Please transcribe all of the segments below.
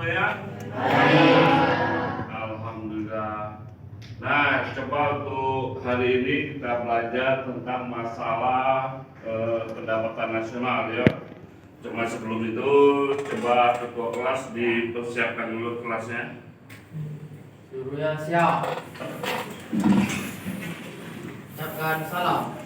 semuanya? Alhamdulillah. Nah, coba untuk hari ini kita belajar tentang masalah pendapatan nasional ya. Cuma sebelum itu, coba ketua kelas dipersiapkan dulu kelasnya. Guru ya siap. Ucapkan salam.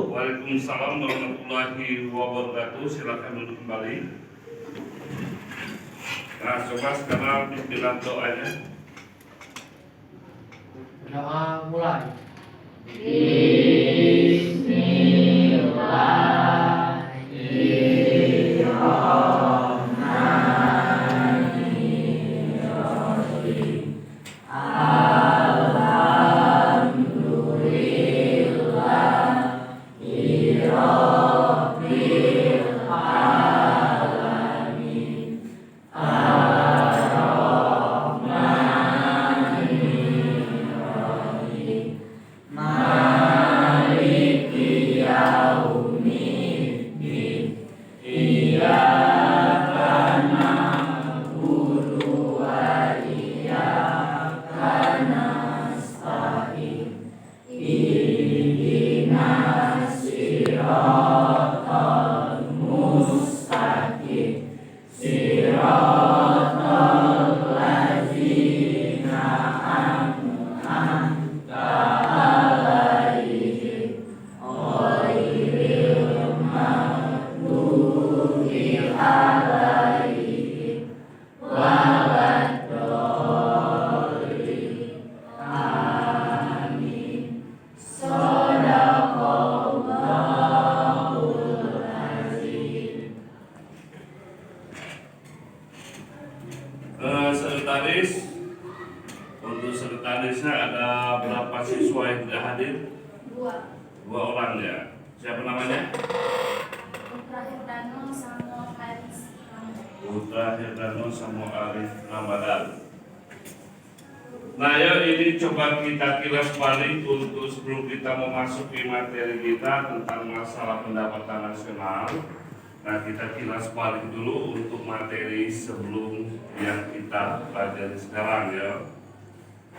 Waalaikumsalam warahmatullahi wabarakatuh. Silakan duduk kembali. Nah, coba sekarang bismillah doanya. Doa mulai. Sekretaris, untuk sekretarisnya ada berapa siswa yang tidak hadir? Dua orang ya. Siapa namanya? Putra Herdano sama Aris. Putra Herdano sama Arif Ramadan. Nah ya, ini coba kita kilas balik untuk sebelum kita memasuki materi kita tentang masalah pendapatan nasional. Nah, kita kilas balik dulu untuk materi sebelum yang kita pelajari sekarang ya.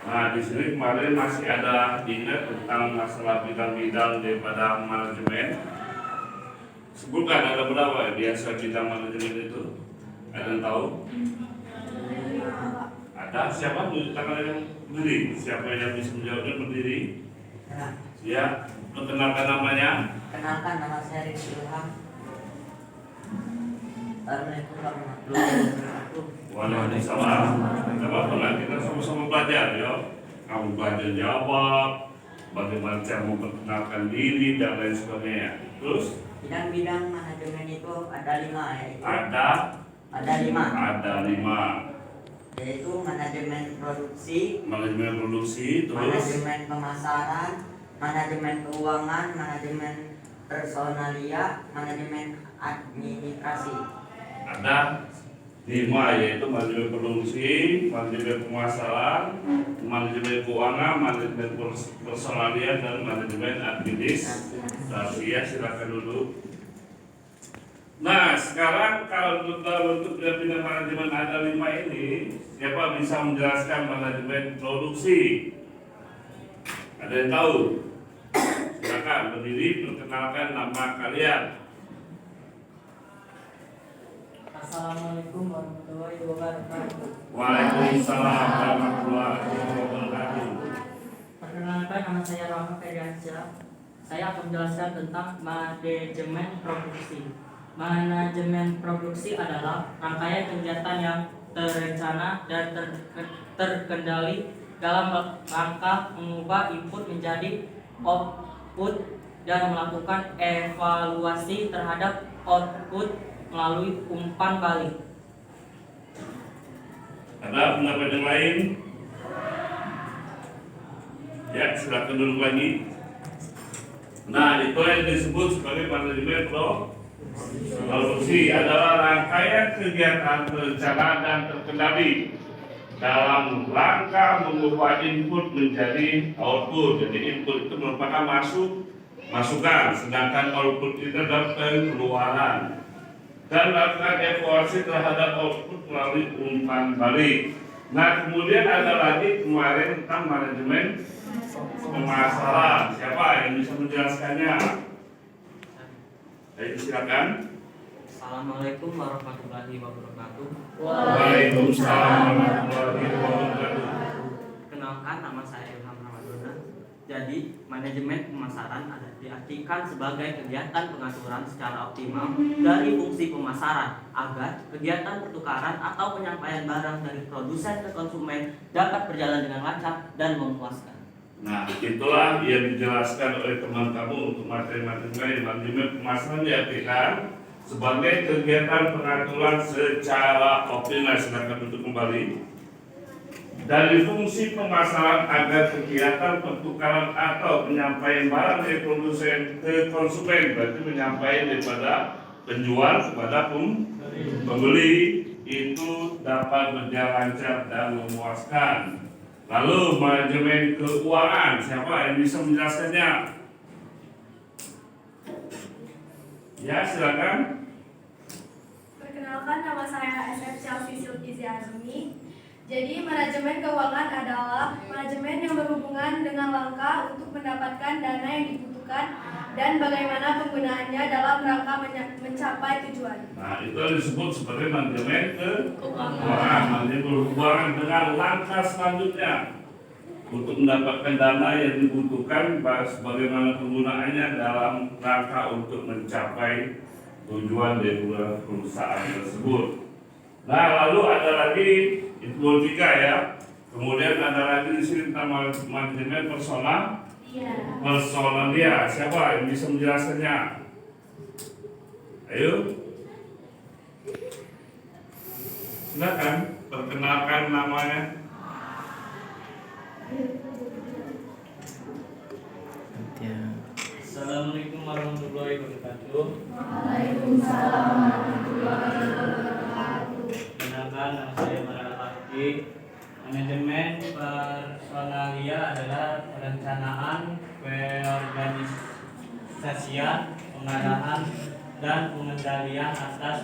Nah, di sini kemarin masih ada ingat tentang masalah bidang-bidang daripada manajemen. Sebutkan ada berapa ya biasa bidang manajemen itu? Ada yang tahu? Ada. Siapa? Tunjuk tangan yang berdiri. Siapa yang bisa menjawabnya berdiri? Ya, perkenalkan namanya. Kenalkan, nama saya Rizky Ilham. Assalamualaikum warahmatullahi wabarakatuh. Waalaikumsalam. Tidak apa-apa lah, kita sama-sama belajar ya. Kamu belajar jawab, bagaimana cara memperkenalkan diri dan lain sebagainya. Terus? Bidang-bidang manajemen itu ada 5 ya. Ada 5. Yaitu manajemen produksi, Manajemen produksi, terus manajemen pemasaran, manajemen keuangan, manajemen personalia, manajemen administrasi. ada 5, yaitu manajemen produksi, manajemen pemasaran, manajemen keuangan, manajemen personalia, dan manajemen administrasi. Ya, silakan duduk. Nah, sekarang kalau untuk bidang manajemen ada 5 ini, siapa bisa menjelaskan manajemen produksi? Ada yang tahu? Silakan berdiri, perkenalkan nama kalian. Assalamualaikum warahmatullahi wabarakatuh. Waalaikumsalam warahmatullahi wabarakatuh. Perkenalkan, nama saya Rahmat Ferdiansyah. Saya akan menjelaskan tentang manajemen produksi. Manajemen produksi adalah rangkaian kegiatan yang terencana dan terkendali dalam rangka mengubah input menjadi output dan melakukan evaluasi terhadap output melalui umpan balik. Ada pendapat yang lain? Ya, silakan duduk lagi. Nah, itu yang disebut sebagai manajemen Produksi adalah rangkaian kegiatan terencana dan terkendali dalam rangka mengubah input menjadi output. Jadi input itu merupakan masukan, sedangkan output itu adalah pengeluaran. Dan melakukan evaluasi terhadap output melalui umpan balik. Nah, kemudian ada lagi kemarin tentang manajemen pemasaran. Siapa yang bisa menjelaskannya? Ayo silakan. Assalamualaikum warahmatullahi wabarakatuh. Waalaikumsalam warahmatullahi wabarakatuh. Kenalkan, nama saya Ilham Ramadona. Jadi, manajemen pemasaran diartikan sebagai kegiatan pengaturan secara optimal dari fungsi pemasaran agar kegiatan pertukaran atau penyampaian barang dari produsen ke konsumen dapat berjalan dengan lancar dan memuaskan. Nah, itulah yang dijelaskan oleh teman kamu untuk materi-materi manajemen pemasaran diartikan sebagai kegiatan pengaturan secara optimal. Silakan untuk kembali. Dari fungsi pemasaran agar kegiatan pertukaran atau penyampaian barang dari produsen ke konsumen, berarti penyampaian daripada penjual kepada pembeli itu dapat berjalan lancar dan memuaskan. Lalu manajemen keuangan, siapa yang bisa menjelaskannya? Ya, silakan. Perkenalkan, nama saya SF Chelsea Silvizi Azumi. Jadi manajemen keuangan adalah manajemen yang berhubungan dengan langkah untuk mendapatkan dana yang dibutuhkan dan bagaimana penggunaannya dalam rangka mencapai tujuan. Nah, itu disebut sebagai manajemen keuangan. Manajemen berhubungan dengan langkah selanjutnya untuk mendapatkan dana yang dibutuhkan, bagaimana penggunaannya dalam rangka untuk mencapai tujuan dari perusahaan tersebut. Nah, lalu ada lagi itu 3 ya. Kemudian ada lagi di sini tentang manajemen personalia. Siapa yang bisa menjelaskannya? Ayo. Silakan perkenalkan namanya. Assalamualaikum warahmatullahi wabarakatuh. Waalaikumsalam warahmatullahi wabarakatuh. Kenalkan, nama saya Marana Fakti. Manajemen personalia adalah perencanaan, peorganisasian, pengadaan, dan pengendalian atas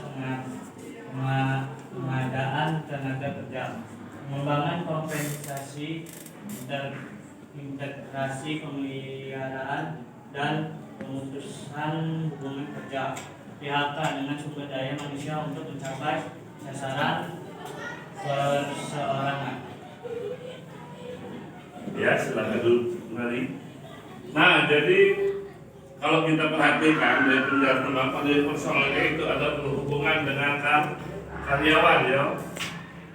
pengadaan tenaga kerja, pengembangan kompensasi, integrasi pemeliharaan, dan pemutusan hubungan kerja PHK dengan sumber daya manusia untuk mencapai sasaran perseorangan. Ya, silakan dulu mari. Nah, jadi kalau kita perhatikan dari penjelasan Bapak dari personalnya itu ada berhubungan dengan karyawan ya.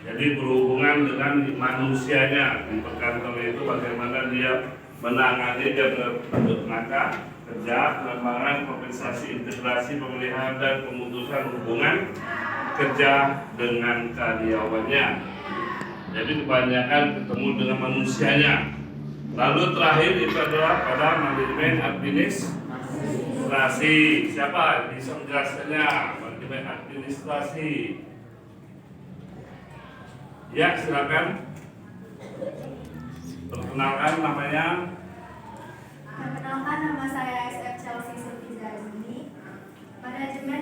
Jadi berhubungan dengan manusianya di perkantoran itu, bagaimana dia menangani dia bentuk tenaga kerja, pengembangan kompensasi, integrasi, pemeliharaan, dan pemutusan hubungan kerja dengan karyawannya. Jadi kebanyakan ketemu dengan manusianya. Lalu terakhir itu adalah pada manajemen administrasi. Siapa bisa menjelaskannya? Manajemen administrasi. Ya, silakan. Perkenalkan namanya. Perkenalkan, nama saya SF Chelsea Silvizi Azumi. Manajemen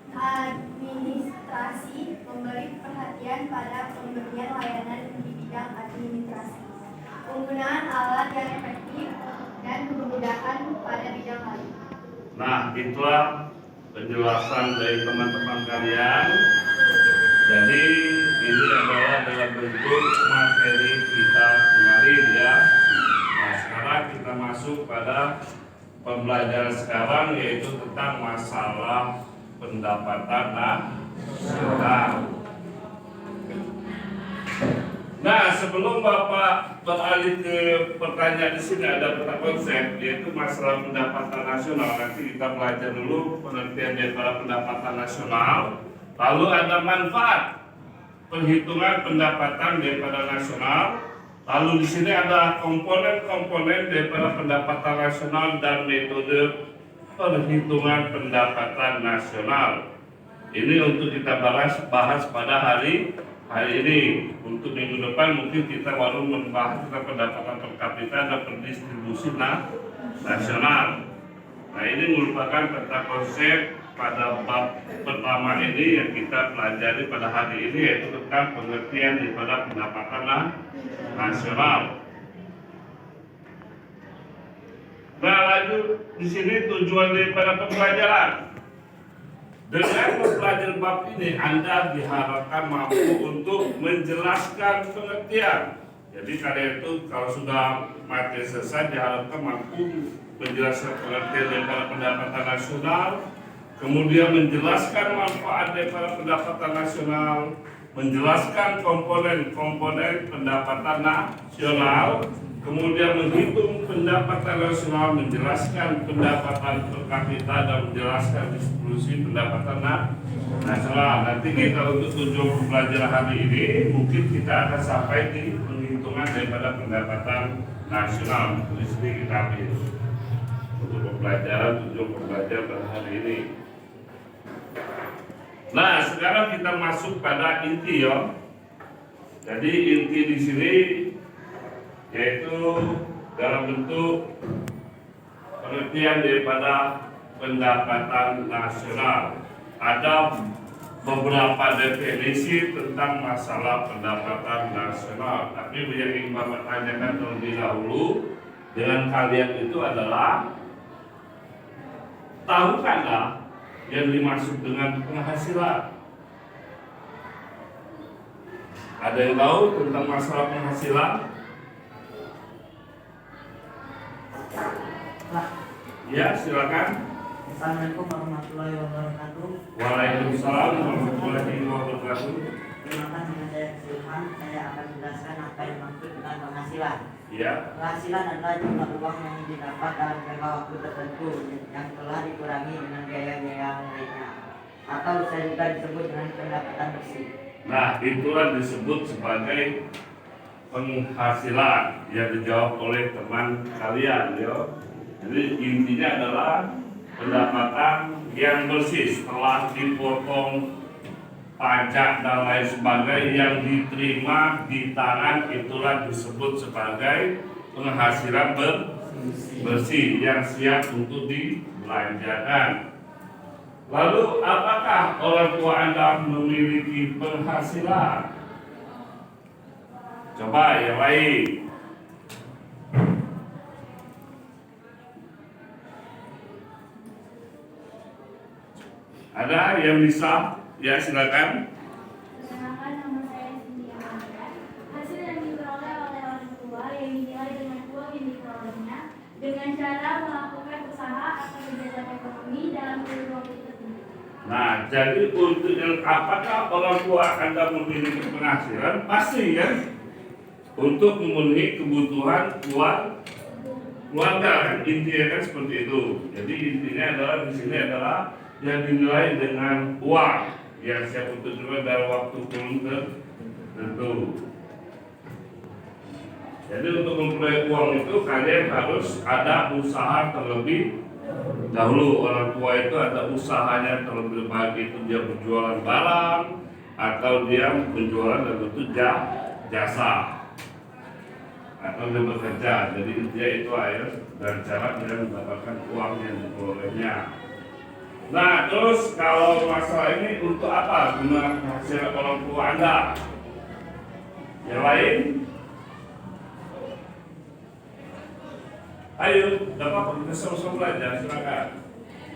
administrasi memberi perhatian pada pemberian layanan di bidang administrasi, penggunaan alat yang efektif, dan kemudahan pada bidang lain. Nah, itulah penjelasan dari teman-teman kalian. Jadi ini adalah dalam bentuk materi kita kemarin ya. Nah, sekarang kita masuk pada pembelajaran sekarang, yaitu tentang masalah pendapatan nasional. Nah, sebelum Bapak beralih ke pertanyaan di sini ada beberapa konsep, yaitu masalah pendapatan nasional. Nanti kita belajar dulu pengertian daripada pendapatan nasional. Lalu ada manfaat perhitungan pendapatan daripada nasional. Lalu di sini ada komponen-komponen daripada pendapatan nasional dan metode perhitungan pendapatan nasional. Ini untuk kita bahas pada hari ini. Untuk minggu depan mungkin kita baru membahas tentang pendapatan per kapita dan pendistribusi nasional. Nah, ini merupakan tentang konsep pada bab pertama ini yang kita pelajari pada hari ini, yaitu tentang pengertian daripada pendapatan nasional. Nah, lanjut di sini tujuan daripada pembelajaran. Dengan mempelajari bab ini, Anda diharapkan mampu untuk menjelaskan pengertian. Jadi kalian itu kalau sudah materi selesai diharapkan mampu menjelaskan pengertian daripada pendapatan nasional, kemudian menjelaskan manfaat daripada pendapatan nasional, menjelaskan komponen-komponen pendapatan nasional, kemudian menghitung pendapatan nasional, menjelaskan pendapatan per kapita dan menjelaskan distribusi pendapatan nasional. Nanti kita untuk tujuan pembelajaran hari ini mungkin kita akan sampai di penghitungan daripada pendapatan nasional. Di sini kita ambil untuk pembelajaran tujuan pembelajaran pada hari ini. Nah, sekarang kita masuk pada inti ya. Jadi inti di sini yaitu dalam bentuk pengertian daripada pendapatan nasional. Ada beberapa definisi tentang masalah pendapatan nasional. Tapi yang ingin Bapak tanyakan terlebih dahulu dengan kalian itu adalah, tahukah Anda yang dimaksud dengan penghasilan? Ada yang tahu tentang masalah penghasilan? Ya, silakan. Assalamualaikum warahmatullahi wabarakatuh. Waalaikumsalam warahmatullahi wabarakatuh. Terima kasih, saya Sulhan. Saya akan menjelaskan apa yang dimaksud dengan penghasilan. Ya. Penghasilan adalah jumlah uang yang didapat dalam jangka waktu tertentu yang telah dikurangi dengan biaya-biaya lainnya, atau bisa juga disebut dengan pendapatan bersih. Nah, itulah disebut sebagai penghasilan yang dijawab oleh teman kalian, ya. Jadi intinya adalah pendapatan yang bersih setelah dipotong pajak dan lain sebagainya yang diterima di tangan, itulah disebut sebagai penghasilan bersih yang siap untuk dibelanjakan. Lalu apakah orang tua Anda memiliki penghasilan? Coba yang lain. Ada yang bisa? Ya, silakan. Perkenalkan, nama saya Cynthia Maria. Hasil yang diperoleh oleh orang tua yang dinilai dengan uang yang diperolehnya dengan cara melakukan usaha atau kegiatan ekonomi dalam kurun waktu tertentu. Nah, jadi untuk yang apakah orang tua Anda memiliki penghasilan? Pasti kan? Untuk memenuhi kebutuhan keluarga kan, intinya kan seperti itu. Jadi intinya adalah di sini adalah yang dinilai dengan uang yang siap untuk diterima dalam waktu kurun tertentu. Jadi untuk memperoleh uang itu kalian harus ada usaha terlebih dahulu. Orang tua itu ada usahanya terlebih, baik itu dia berjualan barang atau dia berjualan dan bentuk jasa atau dia bekerja. Jadi dia itu air dan cara dia mendapatkan uang yang diperolehnya. Nah, terus kalau masalah ini untuk apa guna penghasilan orang tua Anda? Yang lain? Ayo, dapat kita sama-sama belajar, silakan.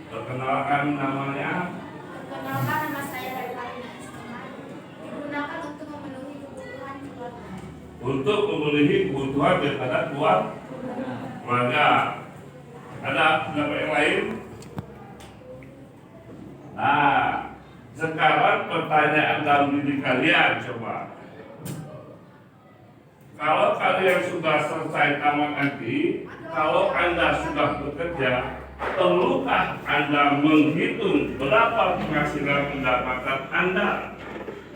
Perkenalkan namanya. Perkenalkan, nama saya Revalina Istiman. Digunakan untuk memenuhi kebutuhan keluarga. Untuk memenuhi kebutuhan daripada keluarga. Ada pendapat yang lain? Nah, sekarang pertanyaan dalam diri kalian coba. Kalau kalian sudah selesai tamat nanti, kalau Anda sudah bekerja, perlukah Anda menghitung berapa penghasilan pendapatan Anda?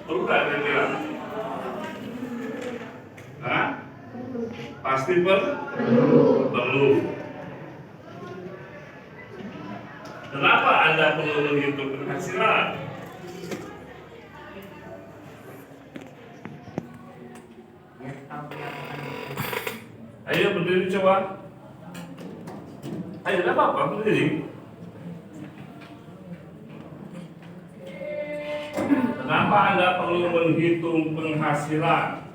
Perlukah kira-kira? Hah? Pasti perlu. Kenapa Anda perlu menghitung penghasilan? Ya, tahu yang akan Ayo berdiri coba. Ayo, tidak apa-apa, berdiri. Kenapa Anda perlu menghitung penghasilan?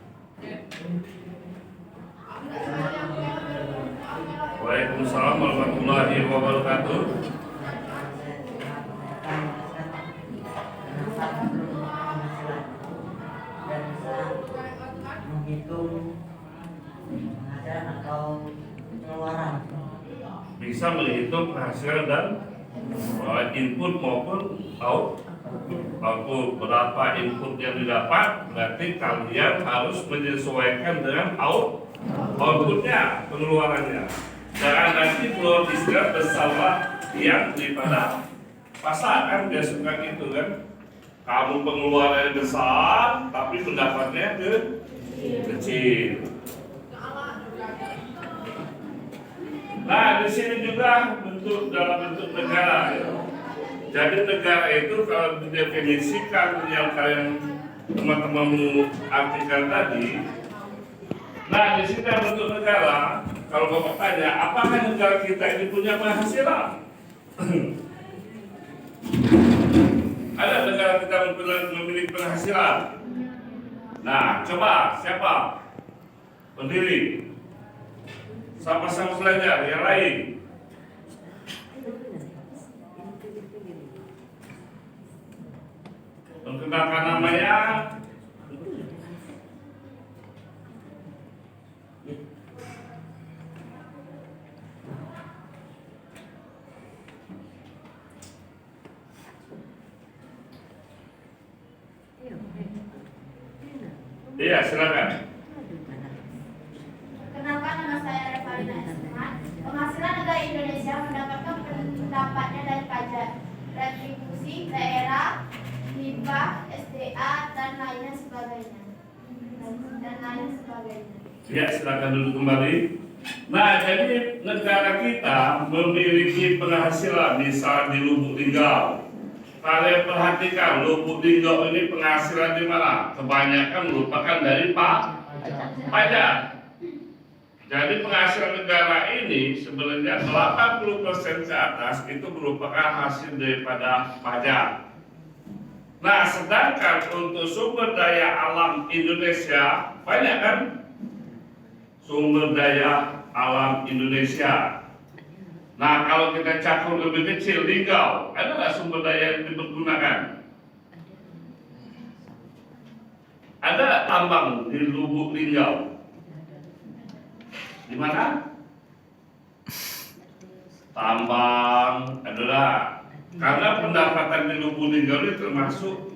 Waalaikumsalam warahmatullahi wabarakatuh. menghitung penghasilan atau pengeluaran. Bisa menghitung penghasilan dan input maupun output. Berapa input yang didapat, berarti kalian harus menyesuaikan dengan outputnya, pengeluarannya. Jangan nanti keluar istilah bersalah yang daripada pasar, kan dia suka gitu kan. Kamu pengeluarannya besar, tapi pendapatnya kecil. Nah, di sini juga dalam bentuk negara. Ya. Jadi negara itu kalau didefinisikan yang kalian teman-teman artikan tadi, nah di sini dalam bentuk negara, kalau Bapak tanya, apakah negara kita ini punya penghasilan? Ada negara kita memiliki penghasilan? Nah, coba siapa? Berdiri. Sama-sama belajar, yang lain. Perkenalkan namanya. Iya, silakan. Kenalkan, nama saya Revalina Esman. Penghasilan negara Indonesia mendapatkan pendapatnya dari pajak, retribusi, daerah, hibah, SDA, dan lainnya sebagainya. Ya, silakan duduk kembali. Nah, jadi negara kita memiliki penghasilan misal di Lubuk Linggau. Kalian perhatikan Lubuk Linggau ini penghasilan di mana? Kebanyakan merupakan dari pajak. Jadi penghasilan negara ini sebenarnya 80% ke atas itu merupakan hasil daripada pajak. Nah, sedangkan untuk sumber daya alam Indonesia banyak kan? Sumber daya alam Indonesia. Nah, kalau kita cakup lebih kecil, Linggau, ada nggak sumber daya yang dipergunakan? Ada tambang di Lubuk Linggau. Di mana? Tambang adalah karena pendapatan di Lubuk Linggau ini termasuk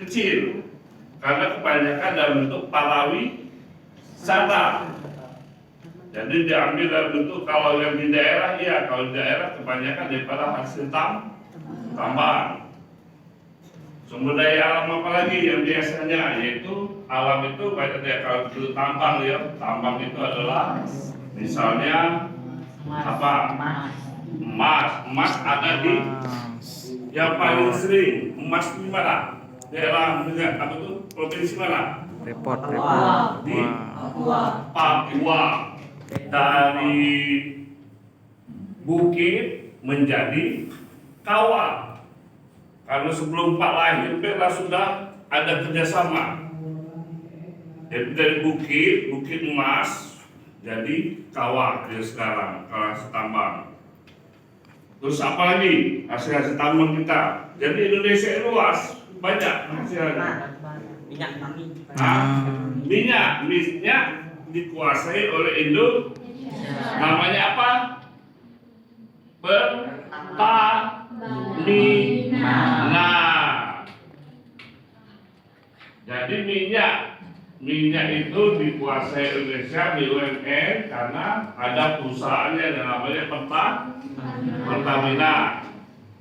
kecil karena kebanyakan dalam bentuk pariwisata. Jadi diambil dalam bentuk kalau yang di daerah, ya kalau di daerah kebanyakan daripada hasil tambang. Sumber daya alam apa lagi yang biasanya, yaitu alam itu banyak ya, kalau itu tambang ya, tambang itu adalah misalnya apa? Emas ada di yang paling sering emas di mana? Daerah apa tuh? Provinsi mana? Repot. Di Papua. Dari bukit menjadi kawah. Karena sebelum Pak lahir Bella sudah ada kerjasama. Jadi dari bukit emas jadi kawah dia sekarang, kawah tambang. Terus apa lagi hasil tambang kita? Jadi Indonesia luas, banyak hasilnya. Minyak kami. Minyak dikuasai oleh Indonesia. Namanya apa? Pertamina. Nah, jadi minyak itu dikuasai Indonesia BUMN karena ada perusahaan yang namanya Pertamina.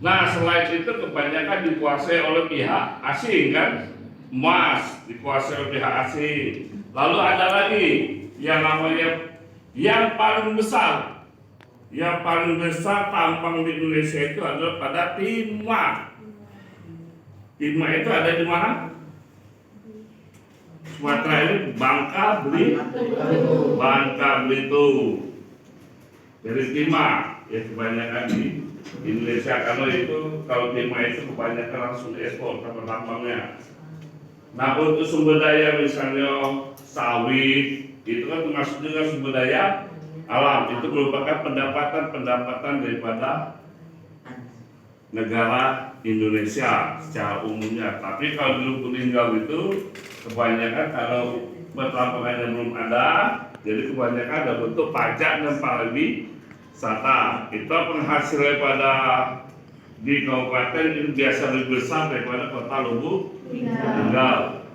Nah, selain itu kebanyakan dikuasai oleh pihak asing kan? Emas dikuasai oleh pihak asing. Lalu ada lagi yang namanya yang paling besar Yang paling besar tampang di Indonesia itu adalah pada timah. Timah itu ada di mana? Sumatera ini Bangka Belitung. Dari timah ya kebanyakan di Indonesia, karena itu kalau timah itu kebanyakan langsung ekspor ke tambangnya. Nah, untuk sumber daya misalnya sawit itu kan termasuk juga sumber daya alam, itu merupakan pendapatan daripada negara Indonesia secara umumnya. Tapi kalau di Lubuk Linggau itu kebanyakan kalau pertambangannya belum ada, jadi kebanyakan ada bentuk pajak dan pariwisata. Itu penghasil daripada di kabupaten itu biasa lebih besar daripada kota Lubuk Linggau.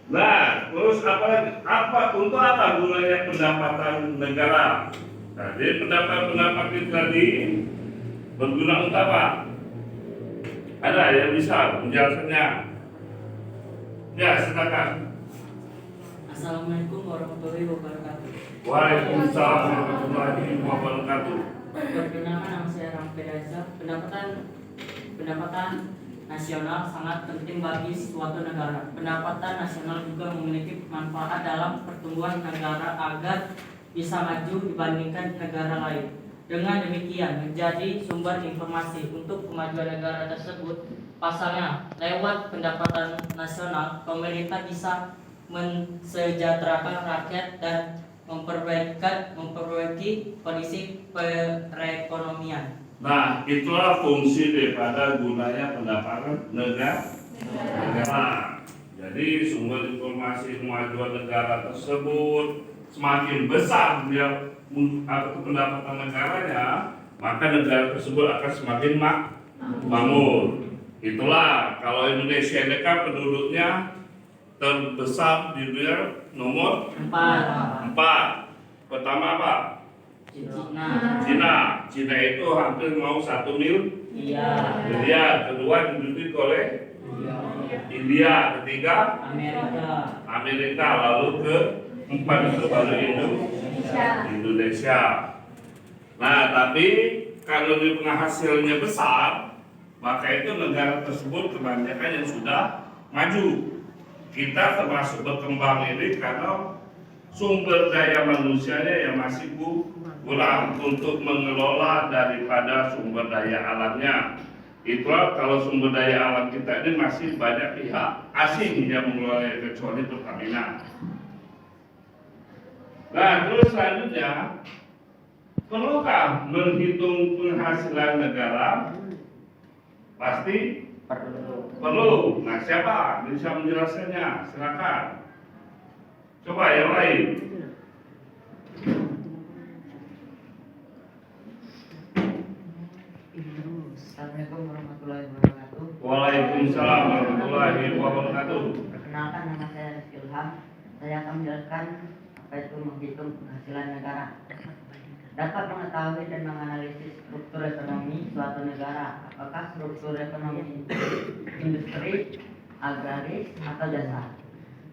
Nah, terus apa untuk apa gunanya pendapatan negara? Jadi pendapatan itu tadi berguna untuk apa? Ada yang bisa menjelaskannya? Ya, silakan. Assalamualaikum warahmatullahi wabarakatuh. Waalaikumsalam warahmatullahi wabarakatuh. Perkenalkan, nama saya Ramfi Reza. Pendapatan nasional sangat penting bagi suatu negara. Pendapatan nasional juga memiliki manfaat dalam pertumbuhan negara agar bisa maju dibandingkan negara lain. Dengan demikian menjadi sumber informasi untuk kemajuan negara tersebut. Pasalnya, lewat pendapatan nasional, pemerintah bisa mensejahterakan rakyat dan memperbaiki kondisi perekonomian. Nah, itulah fungsi daripada gunanya pendapatan negara. Jadi sumber informasi kemajuan negara tersebut semakin besar dia pendapatan negaranya, maka negara tersebut akan semakin makmur. Itulah kalau Indonesia ini kan penduduknya terbesar di dunia nomor 4. Pertama apa? Cina itu hampir mau 1 miliar. Kedua diduduki oleh India. Ketiga Amerika. Lalu keempat itu baru Indonesia. Nah, tapi kalau di penghasilnya besar, maka itu negara tersebut kebanyakan yang sudah maju. Kita termasuk berkembang ini karena sumber daya manusianya yang masih kurang untuk mengelola daripada sumber daya alamnya. Itulah kalau sumber daya alam kita ini masih banyak pihak asing yang mengelola, kecuali Pertamina. Nah, terus selanjutnya, perlukah menghitung penghasilan negara? Pasti perlu. Nah, siapa bisa menjelaskannya? Silakan. Coba yang lain. Assalamualaikum warahmatullahi wabarakatuh. Waalaikumsalam warahmatullahi wabarakatuh. Perkenalkan, nama saya Rizky Ilham. Saya akan menjelaskan apa itu menghitung penghasilan negara. Dapat mengetahui dan menganalisis struktur ekonomi suatu negara. Apakah struktur ekonomi industri, agraris, atau jasa.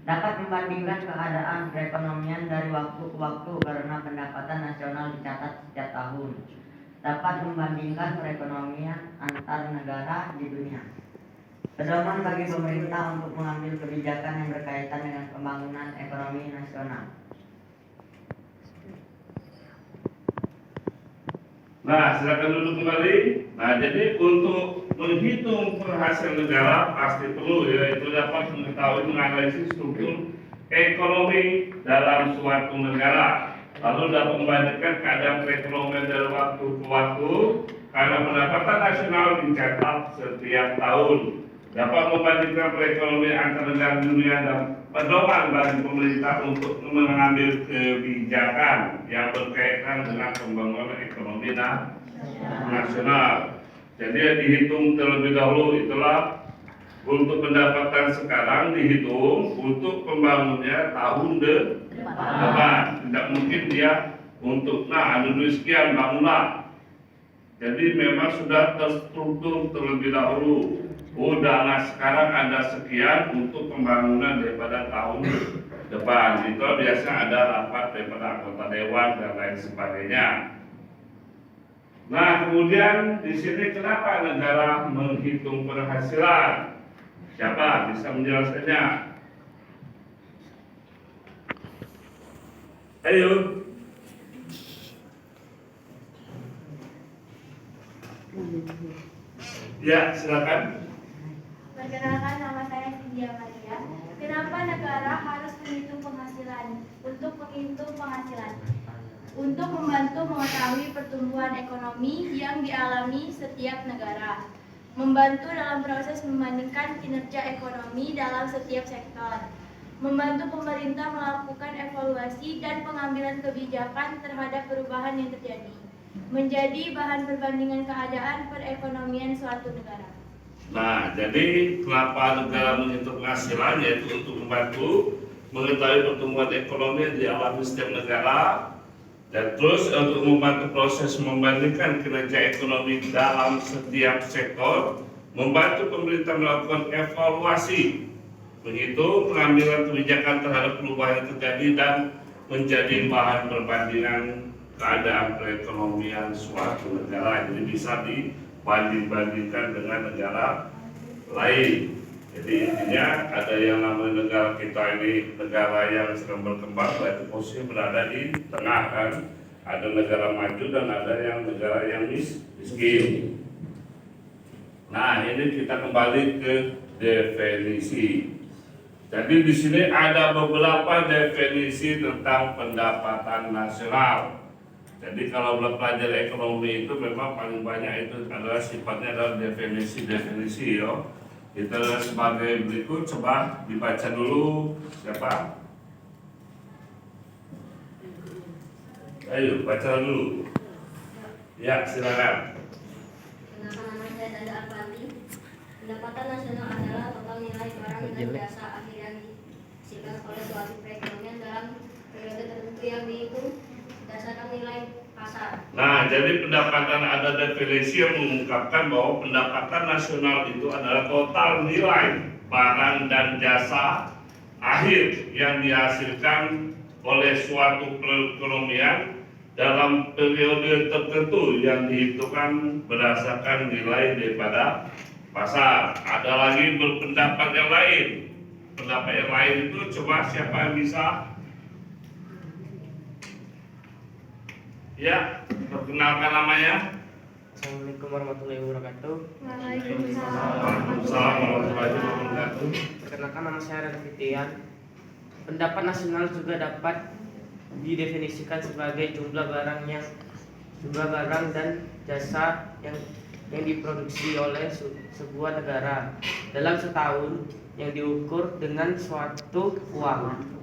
Dapat membandingkan keadaan perekonomian dari waktu ke waktu karena pendapatan nasional dicatat setiap tahun. Dapat membandingkan perekonomian antar negara di dunia. Pedoman bagi pemerintah untuk mengambil kebijakan yang berkaitan dengan pembangunan ekonomi nasional. Nah, silakan duduk kembali. Nah, jadi untuk menghitung penghasilan negara pasti perlu, yaitu dapat mengetahui menganalisis struktur ekonomi dalam suatu negara. Lalu dapat membandingkan keadaan perekonomian dari waktu ke waktu karena pendapatan nasional dicatat setiap tahun. Dapat membandingkan perekonomian antar negara dunia dan pedoman bagi pemerintah untuk mengambil kebijakan yang berkaitan dengan pembangunan ekonomi nasional. Jadi dihitung terlebih dahulu, itulah untuk pendapatan sekarang dihitung untuk pembangunannya tahun depan. Tidak mungkin dia untuk ada duit sekian bangunlah. Jadi memang sudah terstruktur terlebih dahulu. Dana sekarang ada sekian untuk pembangunan daripada tahun depan. Itu biasanya ada rapat daripada anggota dewan dan lain sebagainya. Nah, kemudian di sini kenapa negara menghitung penghasilan? Siapa bisa menjelaskannya? Ayo. Ya, silakan. Perkenalkan, nama saya Cynthia Maria. Kenapa negara harus menghitung penghasilan? Untuk menghitung penghasilan, untuk membantu mengetahui pertumbuhan ekonomi yang dialami setiap negara, membantu dalam proses membandingkan kinerja ekonomi dalam setiap sektor, membantu pemerintah melakukan evaluasi dan pengambilan kebijakan terhadap perubahan yang terjadi, menjadi bahan perbandingan keadaan perekonomian suatu negara. Nah, jadi kenapa negara menghitung penghasilan, yaitu untuk membantu mengetahui pertumbuhan ekonomi yang dialami setiap negara, dan terus untuk membantu proses membandingkan kinerja ekonomi dalam setiap sektor, membantu pemerintah melakukan evaluasi, menghitung pengambilan kebijakan terhadap perubahan yang terjadi, dan menjadi bahan perbandingan keadaan perekonomian suatu negara. Jadi bisa dibanding-bandingkan dengan negara lain. Jadi intinya ada yang namanya negara kita ini negara yang sedang berkembang, berarti posisi berada di tengah kan. Ada negara maju dan ada yang negara yang miskin. Nah, ini kita kembali ke definisi. Jadi di sini ada beberapa definisi tentang pendapatan nasional. Jadi kalau belajar ekonomi itu memang paling banyak itu adalah sifatnya adalah definisi yo. Kita sebagai berikut, coba dibaca dulu. Siapa? Ayo baca dulu. Ya, silakan. Kenapa nama saya Dada Arpandi? Pendapatan nasional adalah total nilai barang dan jasa akhir yang dihasilkan oleh suatu perekonomian dalam periode tertentu yang dihitung berdasarkan nilai pasar. Nah, jadi pendapatan ada definisi yang mengungkapkan bahwa pendapatan nasional itu adalah total nilai barang dan jasa akhir yang dihasilkan oleh suatu perekonomian dalam periode tertentu yang dihitungkan berdasarkan nilai daripada pasar. Ada lagi berpendapat yang lain. Pendapat yang lain itu coba siapa yang bisa? Ya, perkenalkan namanya. Assalamualaikum warahmatullahi wabarakatuh. Waalaikumsalam warahmatullahi wabarakatuh. Perkenalkan, nama saya Rada Fitian. Pendapat nasional juga dapat didefinisikan sebagai jumlah barang dan jasa yang diproduksi oleh sebuah negara dalam setahun yang diukur dengan suatu uang.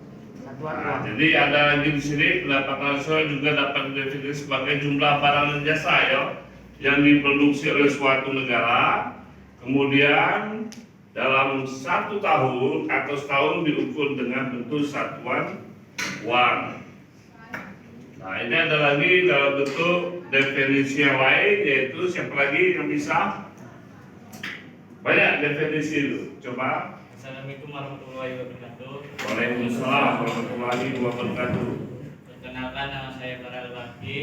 Nah, jadi ada lagi di sini pendapatan nasional juga dapat didefinisikan sebagai jumlah barang dan jasa ya yang diproduksi oleh suatu negara, kemudian dalam satu tahun atau setahun diukur dengan bentuk satuan uang. Nah, ini ada lagi dalam bentuk definisi yang lain, yaitu siapa lagi yang bisa? Banyak definisi itu. Coba. Assalamualaikum warahmatullahi wabarakatuh. Waalaikumsalam warahmatullahi wabarakatuh. Perkenalkan, nama saya Farel Bakti.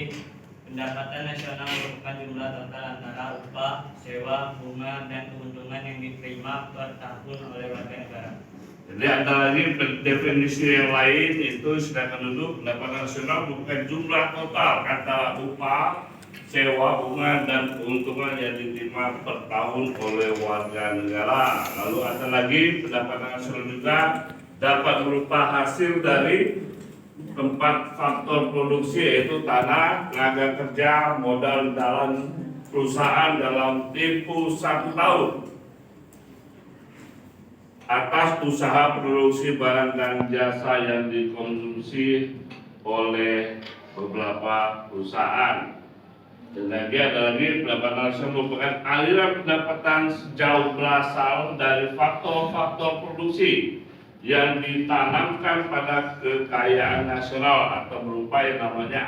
Pendapatan nasional merupakan jumlah total antara upah, sewa, bunga, dan keuntungan yang diterima per tahun oleh warga negara. Jadi ada lagi definisi yang lain, itu sedangkan dulu pendapatan nasional merupakan jumlah total antara upah, sewa, bunga, dan keuntungan yang diterima per tahun oleh warga negara. Lalu ada lagi pendapatan nasional juga dapat berupa hasil dari empat faktor produksi, yaitu tanah, tenaga kerja, modal dalam perusahaan dalam tempo 1 tahun atas usaha produksi barang dan jasa yang dikonsumsi oleh beberapa perusahaan. Dan lagi ada lagi pendapatan nasional merupakan aliran pendapatan sejauh berasal dari faktor-faktor produksi yang ditanamkan pada kekayaan nasional atau berupa yang namanya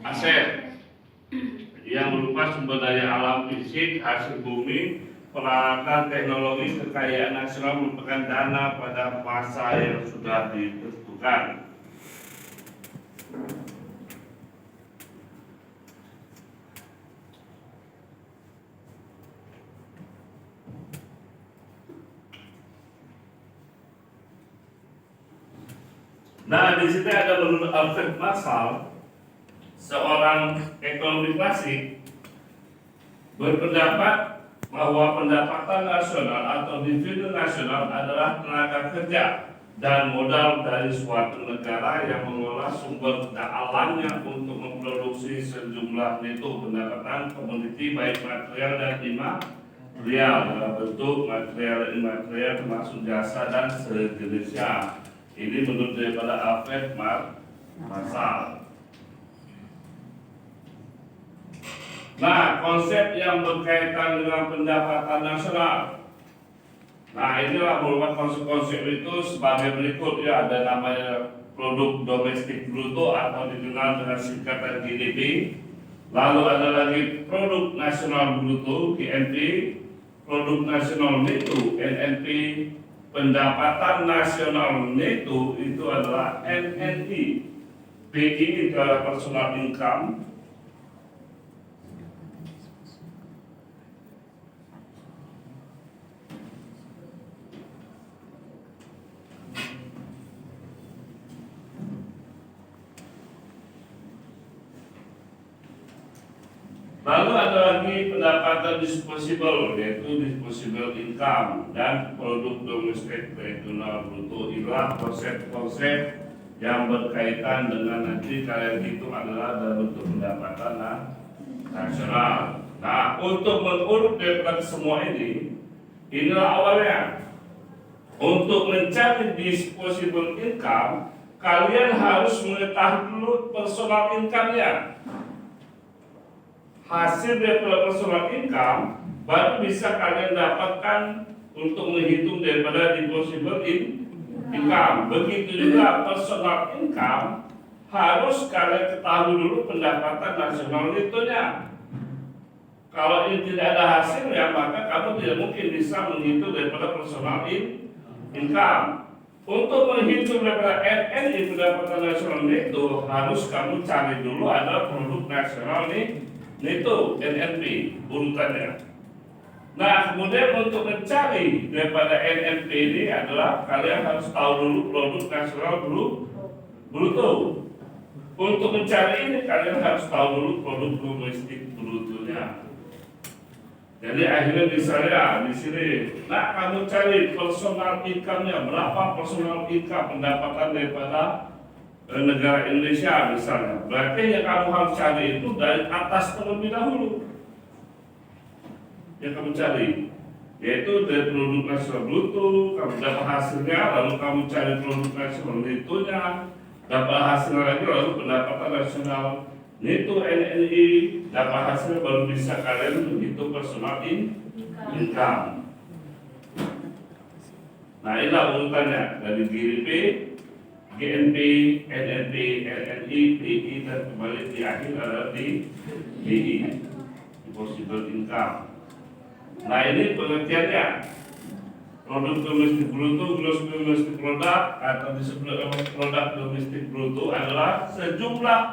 aset, yang berupa sumber daya alam fisik, hasil bumi, peralatan, teknologi. Kekayaan nasional merupakan dana pada masa yang sudah ditentukan. Nah, di sini ada menurut Alfred Marshall, seorang ekonomi klasik, berpendapat bahwa pendapatan nasional atau dividen nasional adalah tenaga kerja dan modal dari suatu negara yang mengolah sumber daya alamnya untuk memproduksi sejumlah neto pendapatan komoditi baik material dan immaterial dalam bentuk material dan immaterial termasuk jasa dan sejenisnya. Ini menurut daripada Alfred Marshall. Nah, konsep yang berkaitan dengan pendapatan nasional. Nah, inilah merupakan konsep itu sebagai berikut ya, ada namanya produk domestik bruto atau dikenal dengan singkatan GDP. Lalu ada lagi produk nasional bruto (GNP), produk nasional neto (NNP), pendapatan nasional neto itu adalah NNI, PI itu adalah personal income. Lalu ada lagi pendapatan disposable, yaitu disposable income dan produk domestik regional bruto. Inilah konsep-konsep yang berkaitan dengan nanti kalian hitung adalah dalam bentuk pendapatan nasional. Nah, untuk mengurut daripada semua ini, inilah awalnya. Untuk mencari disposable income, kalian harus mengetahui dulu personal income-nya. Hasil daripada personal income baru bisa kalian dapatkan untuk menghitung daripada disposable income. Begitu juga personal income harus kalian ketahui dulu pendapatan nasional netonya. Kalau ini tidak ada hasilnya, maka kamu tidak mungkin bisa menghitung daripada personal income. Untuk menghitung daripada NNI pendapatan nasional neto harus kamu cari dulu ada produk nasional neto NNP urutannya. Nah, kemudian untuk mencari daripada NNP ini adalah kalian harus tahu dulu produk nasional bruto. Untuk mencari ini kalian harus tahu dulu produk domestik brutonya. Jadi akhirnya misalnya di sini, nah kamu cari personal income-nya berapa personal income pendapatan daripada negara Indonesia misalnya. Berarti yang kamu harus cari itu dari atas terlebih dahulu. Yang kamu cari yaitu dari produk nasional bruto, kamu dapat hasilnya, lalu kamu cari produk nasional netonya, dapat hasilnya lagi, lalu pendapatan nasional neto NNI, dapat hasilnya baru bisa kalian menghitung personal income. Nah, inilah urutannya dari GDP, GNP, NNP, NNI, PI, dan kembali di akhir adalah di PI, disposable income. Nah, ini pengertiannya. Produk domestik bruto, gross domestic product atau disebut produk domestik bruto adalah sejumlah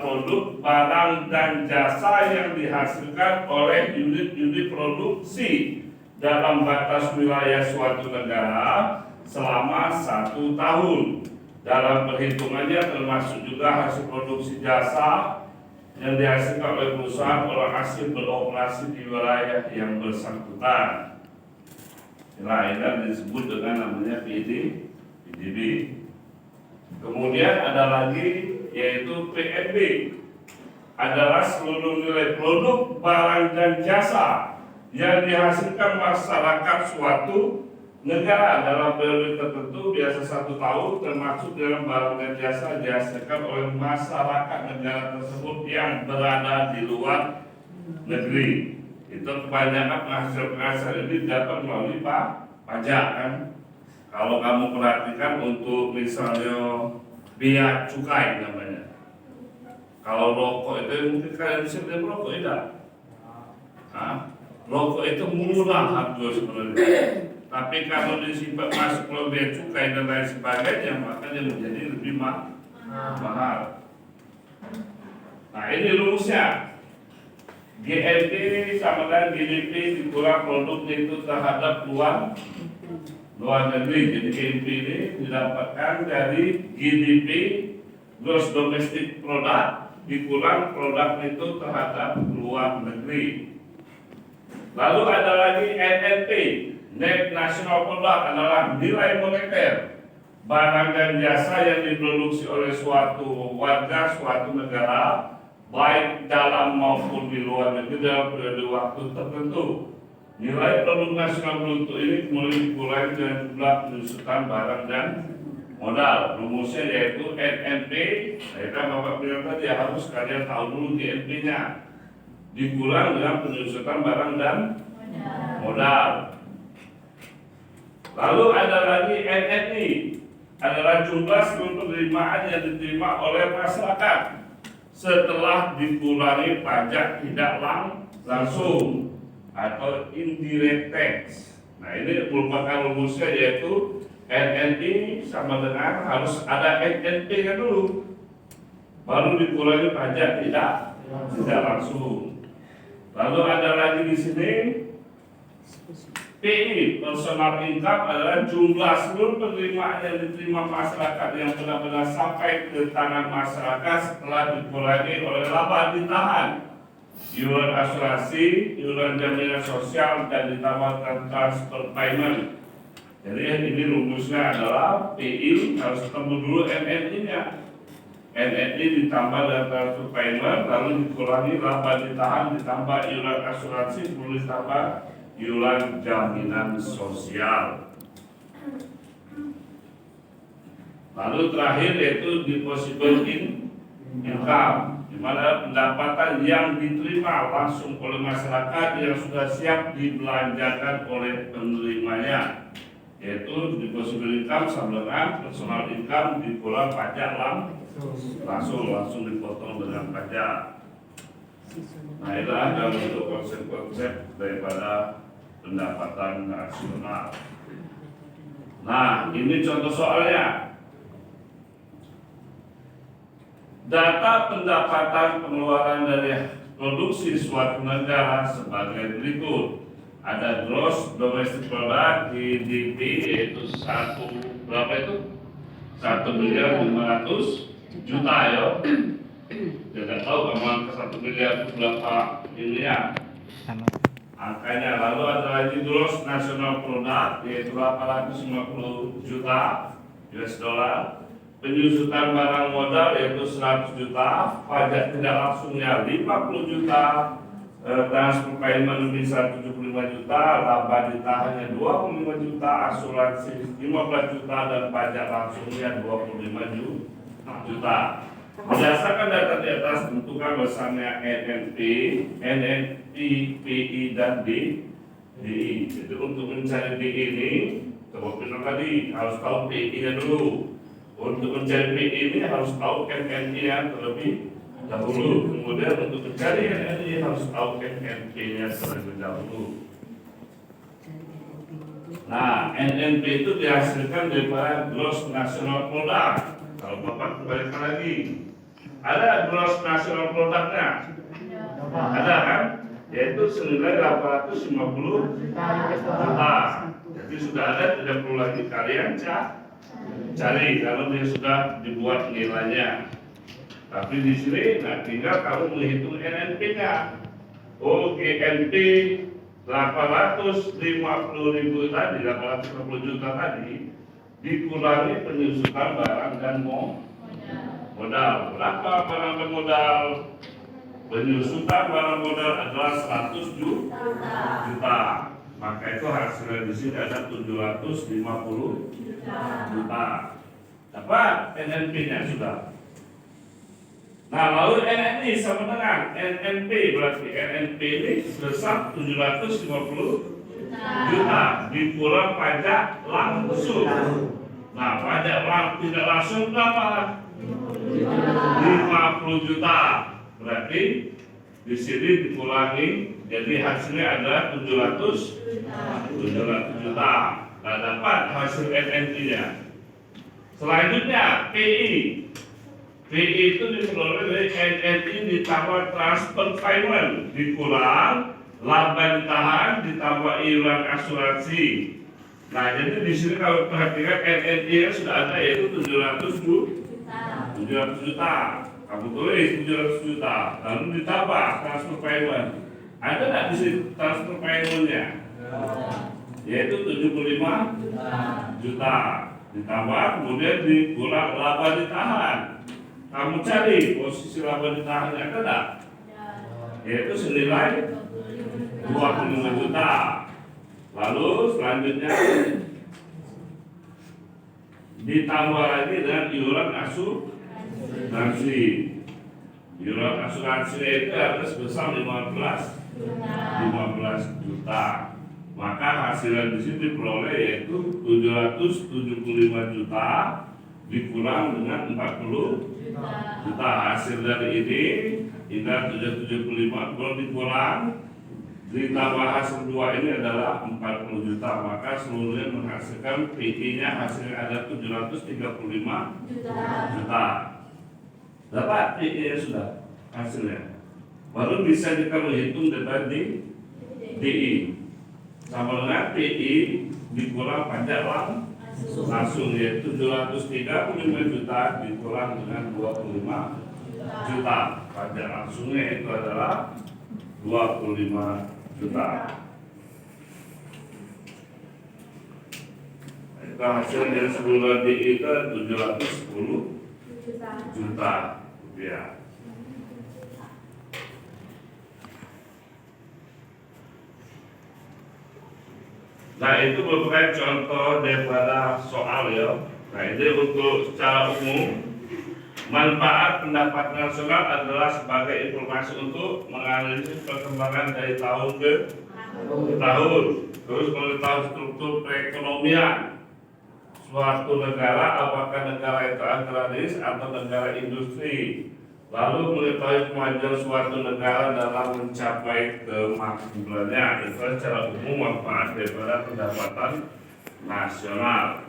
produk, barang dan jasa yang dihasilkan oleh unit-unit produksi dalam batas wilayah suatu negara selama 1 tahun. Dalam perhitungannya termasuk juga hasil produksi jasa yang dihasilkan oleh perusahaan orang asing beroperasi di wilayah yang bersangkutan. Nah, ini disebut dengan namanya PDB. Kemudian ada lagi yaitu PNB, adalah seluruh nilai produk, barang dan jasa yang dihasilkan masyarakat suatu negara dalam periode tertentu biasa 1 tahun, termasuk dalam barang dan jasa dihasilkan oleh masyarakat negara tersebut yang berada di luar negeri. Itu kebanyakan penghasilan ini dapat melalui pajak kan. Kalau kamu perhatikan untuk misalnya biaya cukai namanya. Kalau rokok itu mungkin kalian bisa beli rokok tidak? Rokok itu murah harga sebenarnya. Tapi kalau disimpan masuk ke biaya cukai dan lain sebagainya, makanya menjadi lebih mahal. Nah, ini rumusnya. GNP sama dengan GDP dikurang produk itu terhadap luar luar negeri. Jadi GDP ini didapatkan dari GDP, Gross Domestic Product, dikurang produk itu terhadap luar negeri. Lalu ada lagi NNP, Net National Product, adalah nilai moneter barang dan jasa yang diproduksi oleh suatu warga suatu negara, baik dalam maupun di luar negeri dalam periode waktu tertentu. Nilai produk nasional bruto ini kemudian dikurangi dengan jumlah penyusutan barang dan modal. Rumusnya yaitu NNP. Saya Bapak bilang tadi harus kalian tahu dulu GNP-nya. Dikurang dengan penyusutan barang dan modal. Lalu ada lagi NNI, adalah jumlah seluruh penerimaan yang diterima oleh masyarakat setelah dikurangi pajak tidak langsung atau indirect tax. Nah, ini merupakan rumusnya yaitu NNI sama dengan harus ada NNP-nya dulu, baru dikurangi pajak tidak langsung. Lalu ada lagi di sini PI, personal income, adalah jumlah seluruh penerimaan yang diterima masyarakat yang benar-benar sampai ke tangan masyarakat setelah dikurangi oleh laba ditahan, iuran asuransi, iuran jaminan sosial, dan ditambahkan transfer payment. Jadi ini rumusnya adalah PI harus ketemu dulu NNI-nya. NNI ditambah dengan transfer payment, lalu dikurangi laba ditahan, ditambah iuran asuransi, perlu ditambah iuran jaminan sosial. Lalu terakhir yaitu disposable income, di mana pendapatan yang diterima langsung oleh masyarakat yang sudah siap dibelanjakan oleh penerimanya, yaitu disposable income sama dengan personal income dikurang pajak langsung dipotong dengan pajak. Nah, inilah dalam bentuk konsep-konsep daripada pendapatan nasional. Nah, ini contoh soalnya. Data pendapatan pengeluaran dari produksi suatu negara sebagai berikut. Ada gross domestic product GDP, yaitu 1 miliar 500 juta ya. Tidak tahu aman ke 1 miliar itu berapa miliar angkanya. Lalu ada lagi gross national product, yaitu 850 juta US dollar. Penyusutan barang modal yaitu 100 juta, pajak tidak langsungnya 50 juta, transfer payment bisa 75 juta, laba ditahannya 25 juta, asuransi 15 juta, dan pajak langsungnya 25 juta. Berdasarkan data di atas tentukan bersama NNP, PI, dan DI. Jadi untuk mencari DI ini, coba bilang tadi harus tahu PI-nya dulu. Untuk mencari PI ini harus tahu NNI-nya terlebih dahulu. Kemudian untuk mencari NNI harus tahu NNP-nya terlebih dahulu. Nah, NNP itu dihasilkan daripada gross national product. Kalau Bapak kembalikan lagi, ada gross national product-nya, ada kan? Yaitu senilai 850 juta. Jadi sudah ada, tidak perlu lagi kalian cari kalau dia sudah dibuat nilainya. Tapi di sini, nah tinggal kamu menghitung NNP-nya. Oh, GNP 850.000 tadi, 850 juta tadi, dikurangi penyusutan barang dan modal. Berapa barang dan modal? Penyusutan barang modal adalah 100 juta. Maka itu hasilnya di sini ada 750 juta. Dapat NNP-nya sudah. Nah, lalu NNI sama dengan NNP, berarti NNP ini sebesar 750 juta dikurang pajak langsung. Nah, pajak tidak langsung berapa? 50 juta. Berarti di sini dikurangi, jadi hasilnya adalah 700 juta. Nah, dapat hasil NNI-nya. Selanjutnya PI. PI itu diperoleh dari NNI ditambah transfer payment, dikurang laba ditahan, ditambah iuran asuransi, Nah, jadi di sini kalau perhatikan NNI sudah ada, yaitu 700 juta. Kamu tulis 700 juta. Lalu ditambah transfer payment. Ada nggak di sini transfer paymentnya? Yaitu 75 juta. Ditambah kemudian dikulang laba ditahan. Kamu cari posisi laba ditahannya ada nggak? Yaitu senilai 25 juta. Lalu selanjutnya ditambah lagi dengan iuran asuransi. Iuran asuransi itu harus sebesar 15 juta. Maka hasilnya di sini diperoleh yaitu 775 juta dikurang dengan 40 juta. Hasil dari ini hingga 775 kalau dikurang ditambah hasil 2 ini adalah 40 juta, maka seluruhnya menghasilkan PI-nya hasilnya ada 735 juta. Dapat PI-nya sudah hasilnya. Baru bisa kita menghitung data di DI. Sama dengan PI dikurang pajak langsung yaitu 735 juta dikurang dengan 25 juta. Pajak langsungnya itu adalah 25 juta. Itu hasil dari sebulan DI itu 710 juta rupiah. Nah, itu merupakan contoh daripada soal ya. Nah, ini untuk secara umum manfaat pendapatan nasional adalah sebagai informasi untuk menganalisis perkembangan dari tahun ke tahun, terus mengetahui struktur perekonomian suatu negara, apakah negara itu agraris atau negara industri, lalu mengetahui kemajuan suatu negara dalam mencapai kemakmurannya. Itu secara umum manfaat daripada pendapatan nasional.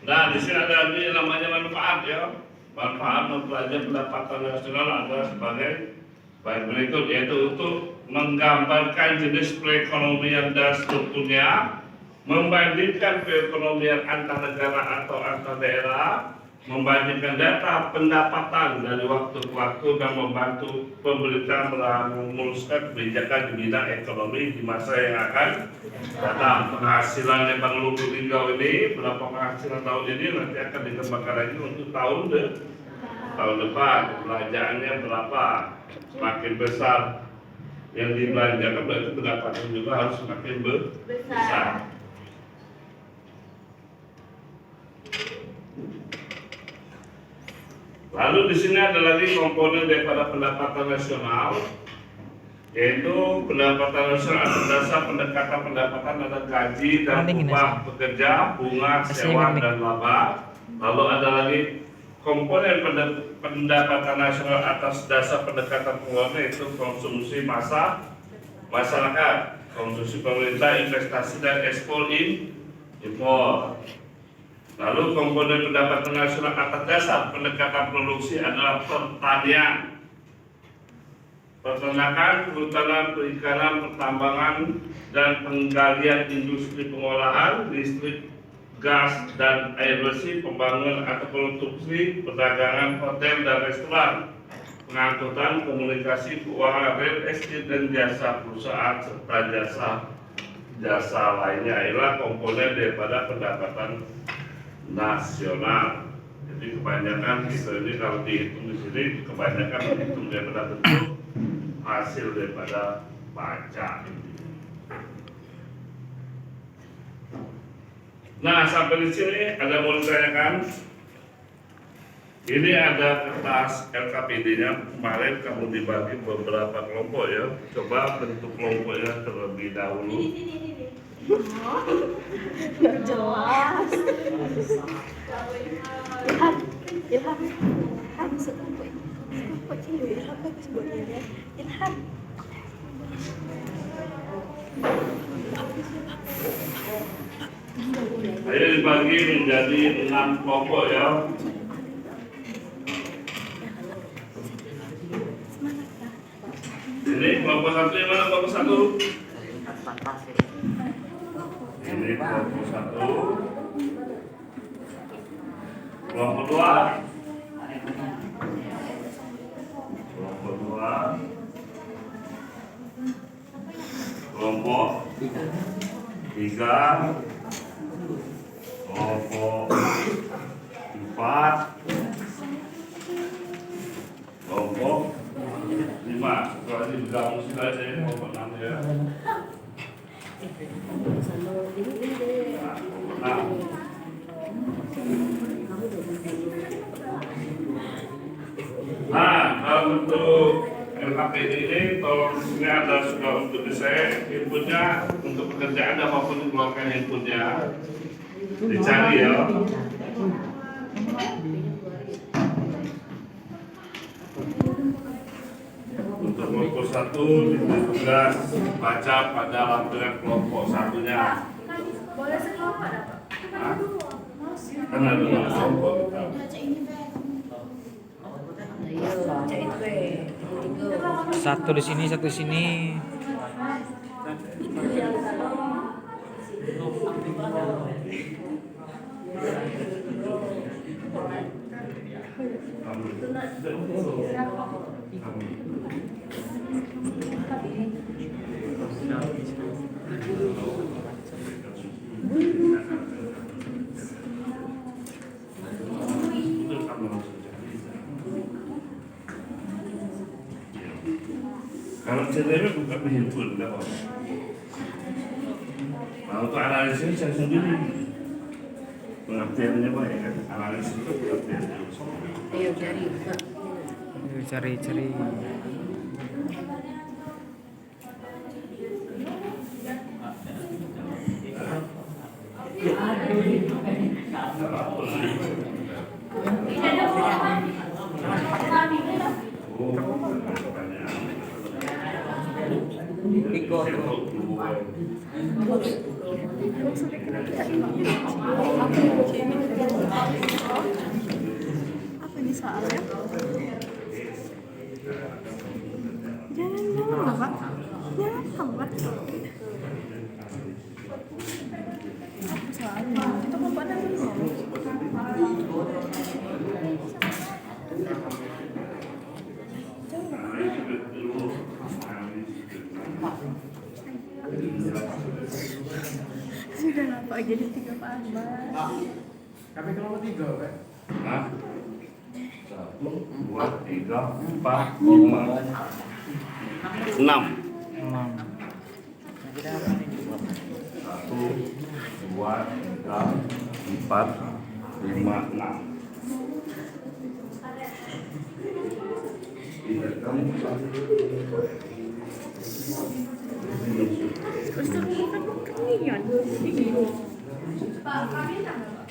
Nah, di sini ada ini namanya manfaat ya. Manfaat mempelajari pendapatan nasional adalah sebagai baik berikut, yaitu untuk menggambarkan jenis perekonomian dan strukturnya, membandingkan perekonomian antar negara atau antar daerah, membandingkan data pendapatan dari waktu ke waktu, dan membantu pemerintah merumuskan kebijakan di bidang ekonomi di masa yang akan datang. Penghasilan yang perlu ditinjau ini, berapa penghasilan tahun ini nanti akan dikembangkan lagi untuk tahun depan. Belanjaannya berapa, semakin besar yang dibelanjakan berarti pendapatan juga harus semakin besar. Lalu di sini ada lagi komponen daripada pendapatan nasional, yaitu pendapatan nasional atas dasar pendekatan pendapatan ada gaji dan upah pekerja, bunga, sewa dan laba. Lalu ada lagi komponen pendapatan nasional atas dasar pendekatan pengeluaran, yaitu konsumsi masyarakat, konsumsi pemerintah, investasi dan ekspor impor. Lalu komponen pendapatan nasional atas dasar pendekatan produksi adalah pertanian, peternakan, kehutanan, perikanan, pertambangan, dan penggalian industri pengolahan, listrik, gas, dan air bersih, pembangunan atau konstruksi, perdagangan, hotel dan restoran, pengangkutan, komunikasi, keuangan, real estate, dan jasa perusahaan serta jasa lainnya. Inilah komponen daripada pendapatan nasional. Jadi kebanyakan kita ini kalau dihitung di sini kebanyakan dihitung daripada bentuk hasil daripada pajak. Nah, sampai di sini ada mau ditanyakan. Ini ada kertas LKPD-nya, kemarin kamu dibagi beberapa kelompok ya. Coba bentuk kelompoknya terlebih dahulu. Nggak jelas. Ilham, sekelompok ini Ilham bagus buat Ilham. Ayo dibagi menjadi 6 kelompok ya. Ini kelompok 1 yang mana kelompok 1? Ini kelompok 1. Kelompok 2. Kelompok 2. Kelompok 3. Kelompok 4. Kelompok 5. Setelah ini bergabung sudah aja ya, kelompok 6 ya. Nah, kalau untuk LHPD ini tolong sini ada sudah untuk saya inputnya untuk pekerjaan apapun dikeluarkan inputnya dicari ya. Untuk kelompok 1 diberi tugas baca pada lampiran kelompok 1-nya. Boleh sekelompok ada Pak? Kan ada 6 kelompok kita. Satu di sini, satu di sini. Kalau CTW bukan menghimpun, tidak apa. Nah, untuk analisis saya sendiri pengertiannya baik kan, analisis itu pengertiannya. Ayo cari. Ayo cari. Apa ini soalnya? Jangan Pak. Jangan Pak. Apa soalnya? Kita mau pada sudah apa jadi 3 Pak. Tapi kelompok 3 kan? Nah, 1, 2, 3, 4, 5, 6. 1, 2, 3, 4, 5, 6. Iya, kamu Pak, kami nama Pak.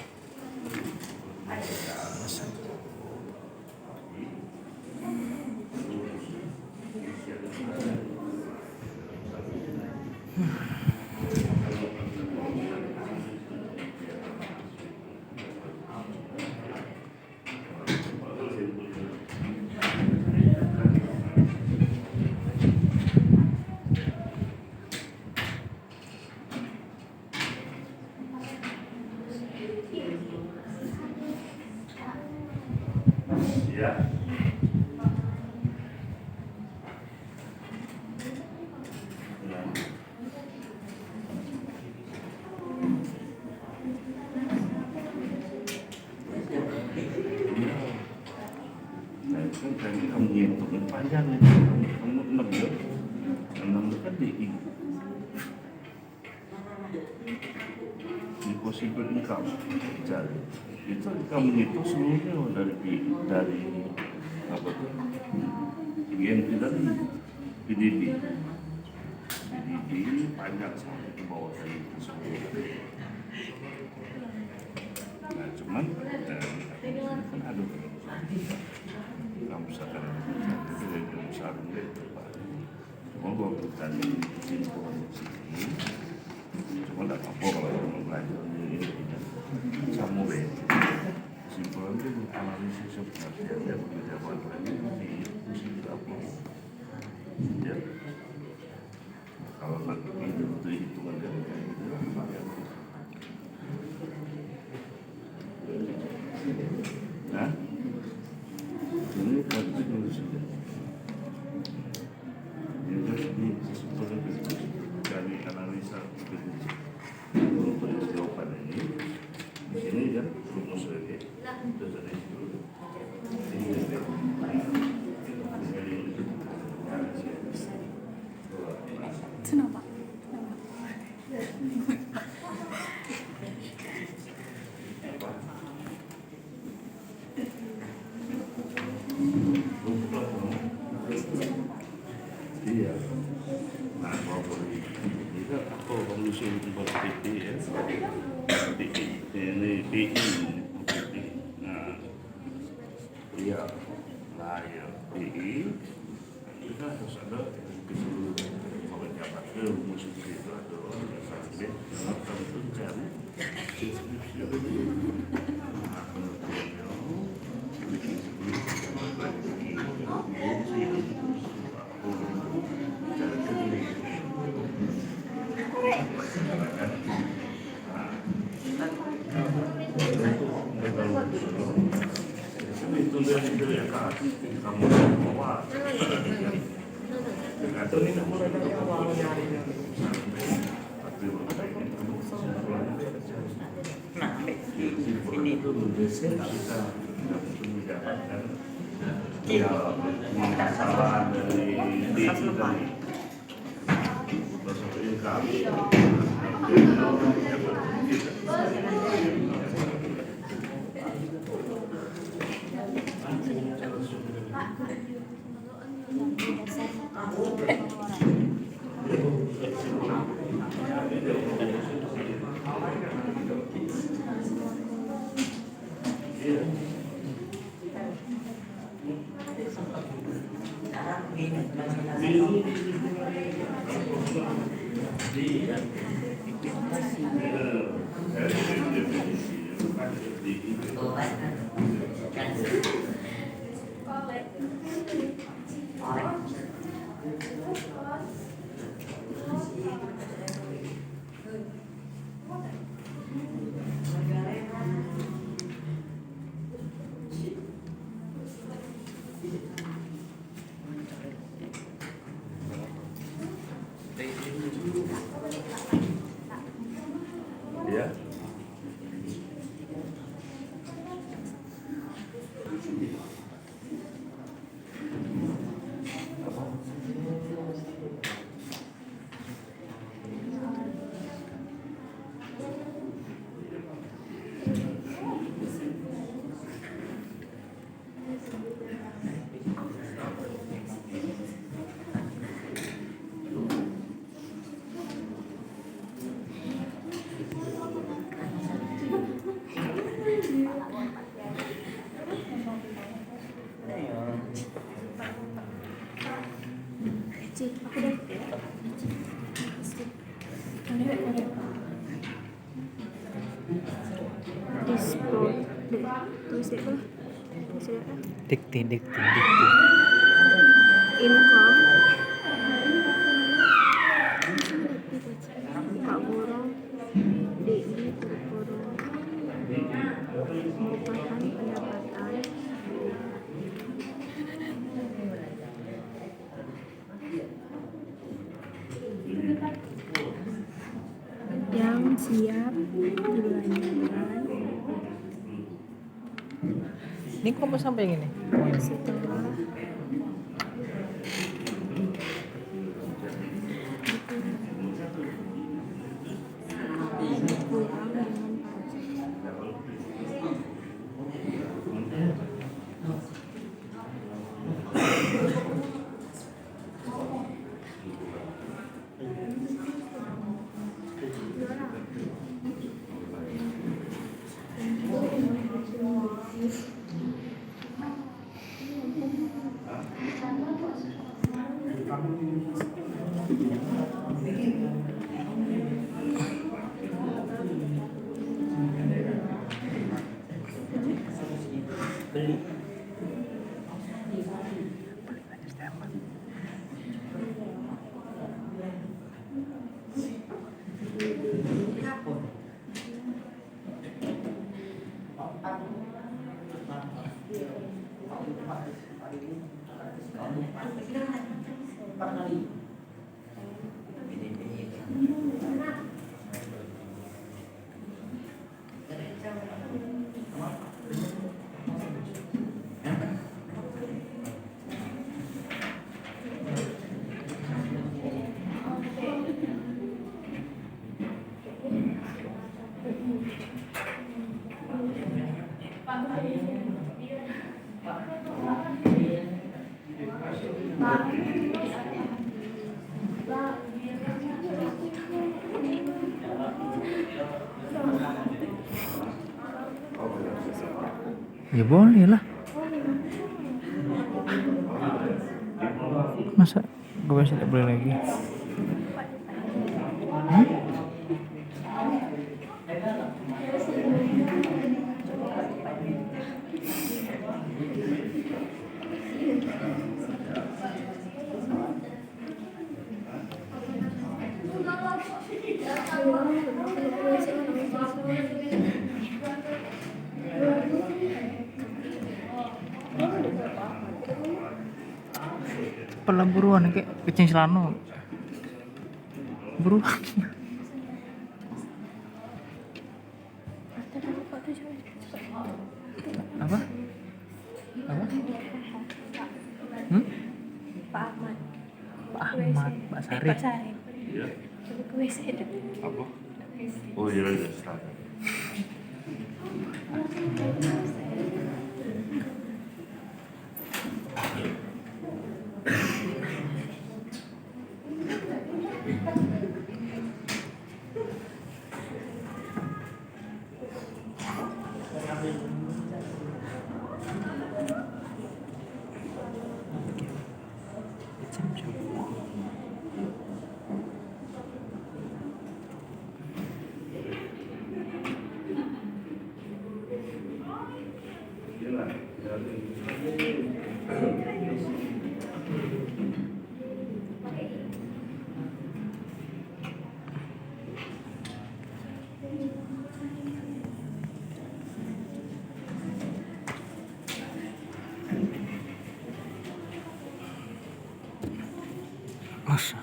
Ya. Kan tadi kamu ngitungin panjang nih, kamu 6 ya, 6 kan di possible income cari itu kamu ngitung seluruhnya dari apa tuh GNP dari PDB panjang sampai ke bawah dari itu semua. Nah cuman kan ada kamu misalkan dari perusahaan itu Pak, cuma gua bukan info di sini cuma tidak apa kalau mau belajar ini kamu deh kesimpulan itu analisis sebenarnya dan pejabat lagi di fungsi apa ya kalau nanti itu hitungan dari itu nah ini praktik nulis ini kesimpulan dari analisa untuk jawaban ini di sini kan rumus lagi terus ada Kenapa? iya nah kalau boleh ini kan apa konklusi untuk PT ya ini PI nah iya lah ya PI kita harus ada kalau jabat ke rumus itu atau sampai tentu cari deskripsi itu dia kamu bawa atau ini nomor ada uang nyari nah ini itu kita mendapatkan ya masalah dari kami ya Cik, aku deh. Dikti. Income Pak Guru DI Kurkurung merupakan pendapatan yang siap dibelanjakan Ini kok mau sampai gini? setelah kurang dengan pajak. Ya boleh lah. Masa gue tidak boleh lagi? Pala buruan kayak kecing selano. Buruan. Apa? Apa? Pak Ahmad. Pak Ahmad, Pak Sarip. Pak Sarip. Iya. Ke WC deh. Apa? Oh iya, iya, sekarang. Masa?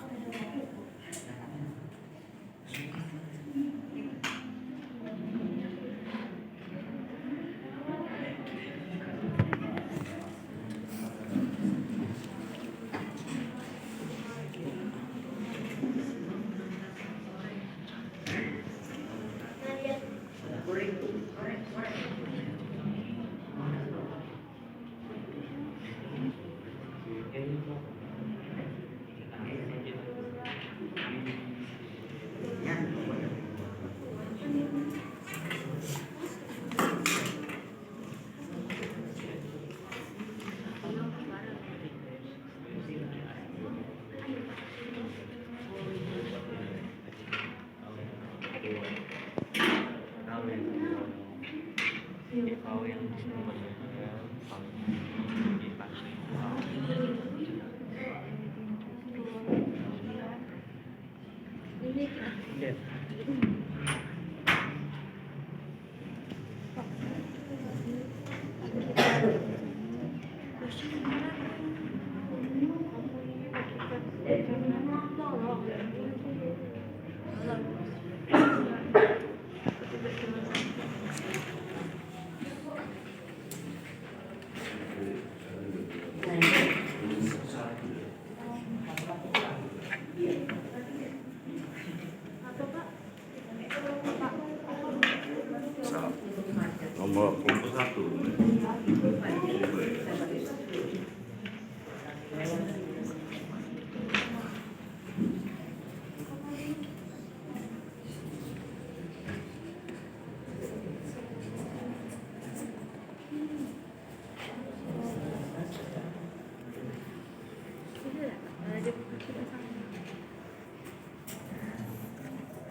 Nomor 1.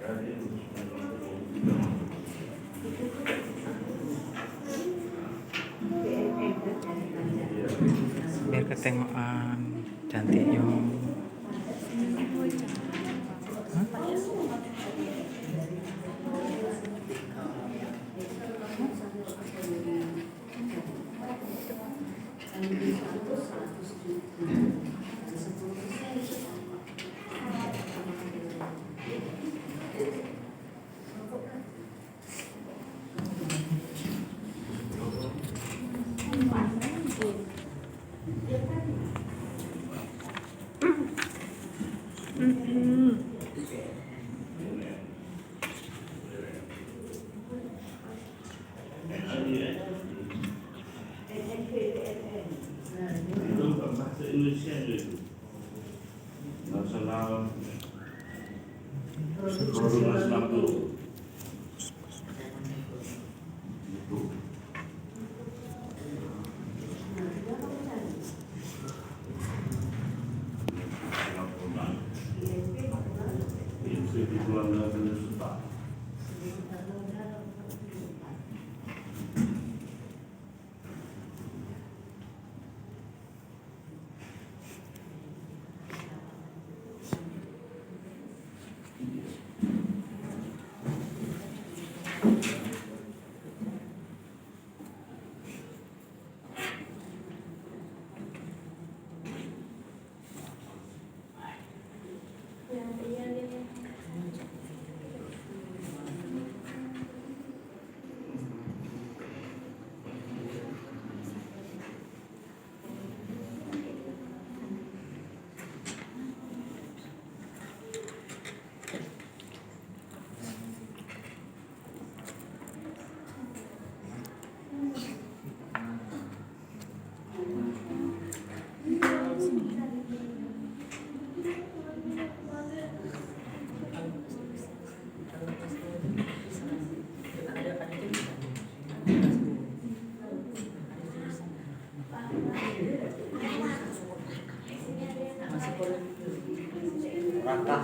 Jadi Itu bahasa Indonesia itu nasional produk nasional dulu. Itu. Itu di bulan Suta. Rangka.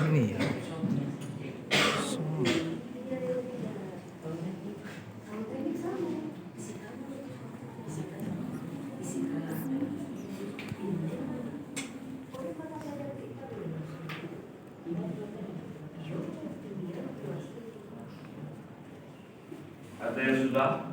Ini ya. Ada yang sudah?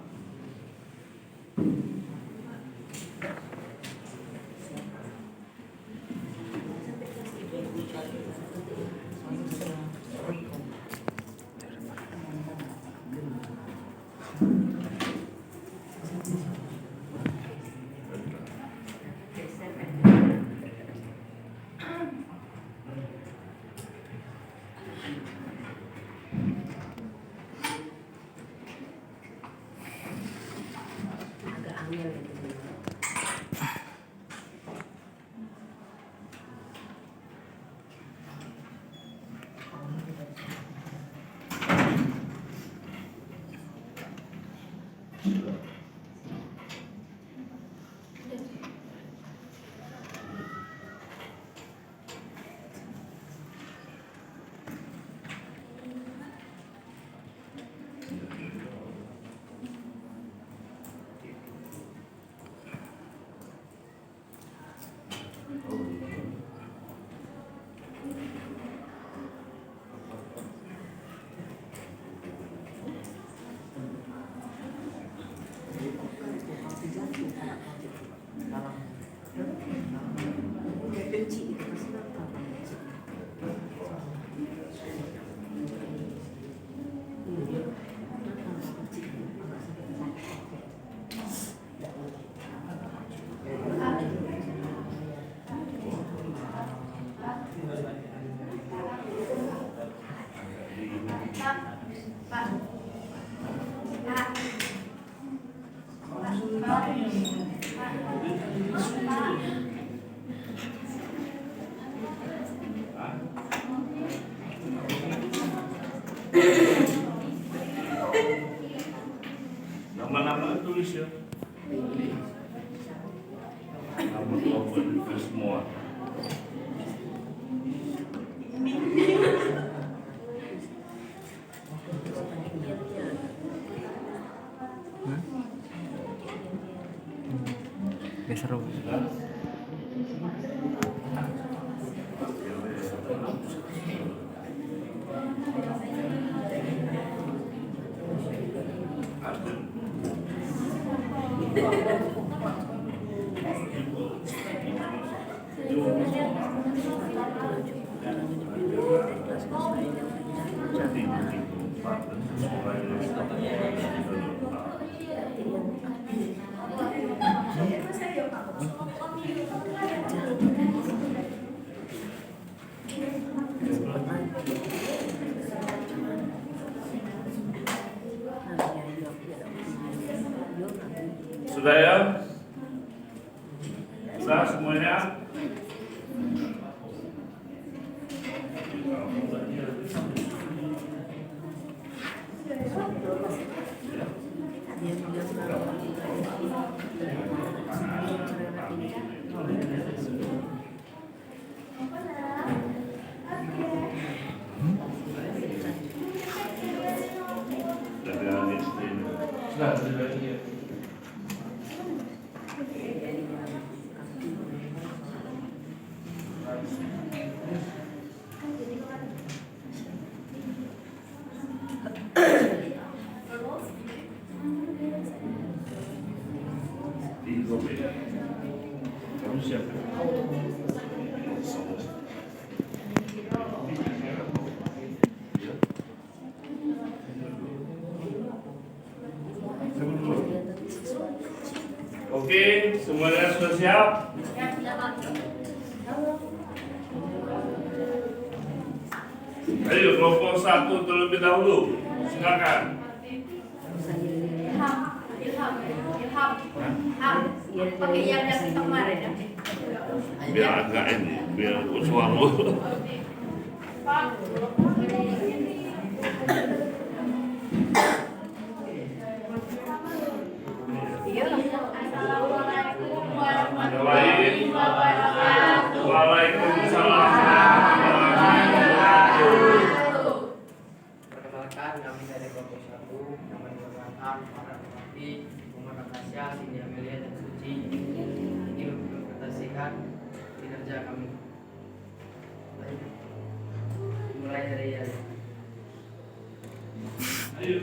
seru. Sudah ya? Sudah semuanya? Kamu siapa? Oke, semuanya sudah siap? Ayo kelompok 1 terlebih dahulu, silakan. Pakai yang dari kemarin ya. Biar agak ini, biar suara. Assalamualaikum warahmatullahi Lain. wabarakatuh. Waalaikumsalam warahmatullahi wabarakatuh. Perkenalkan, kami dari kelompok 1 yang merupakan para pelatih Umar Akasya, Cindy Amelia, dan Suci. Ini mempresentasikan kinerja kami. Baik. Mulai dari ya. Ayo.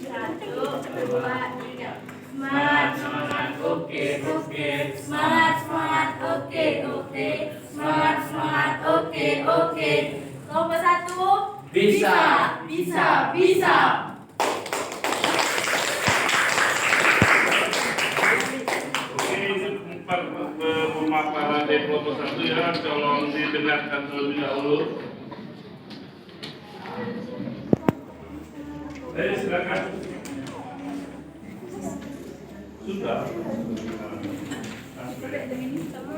Satu, dua, tiga. Semangat, semangat, oke, oke. Semangat, semangat, oke, oke. Semangat, semangat, oke, oke. Kelompok 1 bisa, bisa, bisa. Oke, ini pemaparan dari kelompok 1 ya, tolong didengarkan terlebih dahulu. Ayo silakan. Sudah.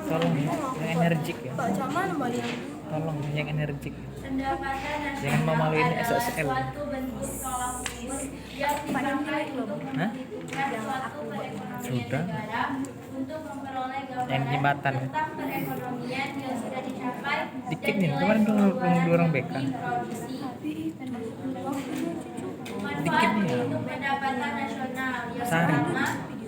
Tolong ya, yang energik ya. Pak Caman yang Tolong yang energik. Pendapatan Jangan memaluin SSL. suatu bentuk tolak ukur yang dipakai untuk Hah? menentukan suatu perekonomian Sudah. negara untuk memperoleh Yang gambaran jembatan. tentang perekonomian yang sudah dicapai Dikit dan nih, nilai kemarin dua orang BK. di produksi. Dikit nih ya. Untuk pendapatan nasional yang Sehari. pertama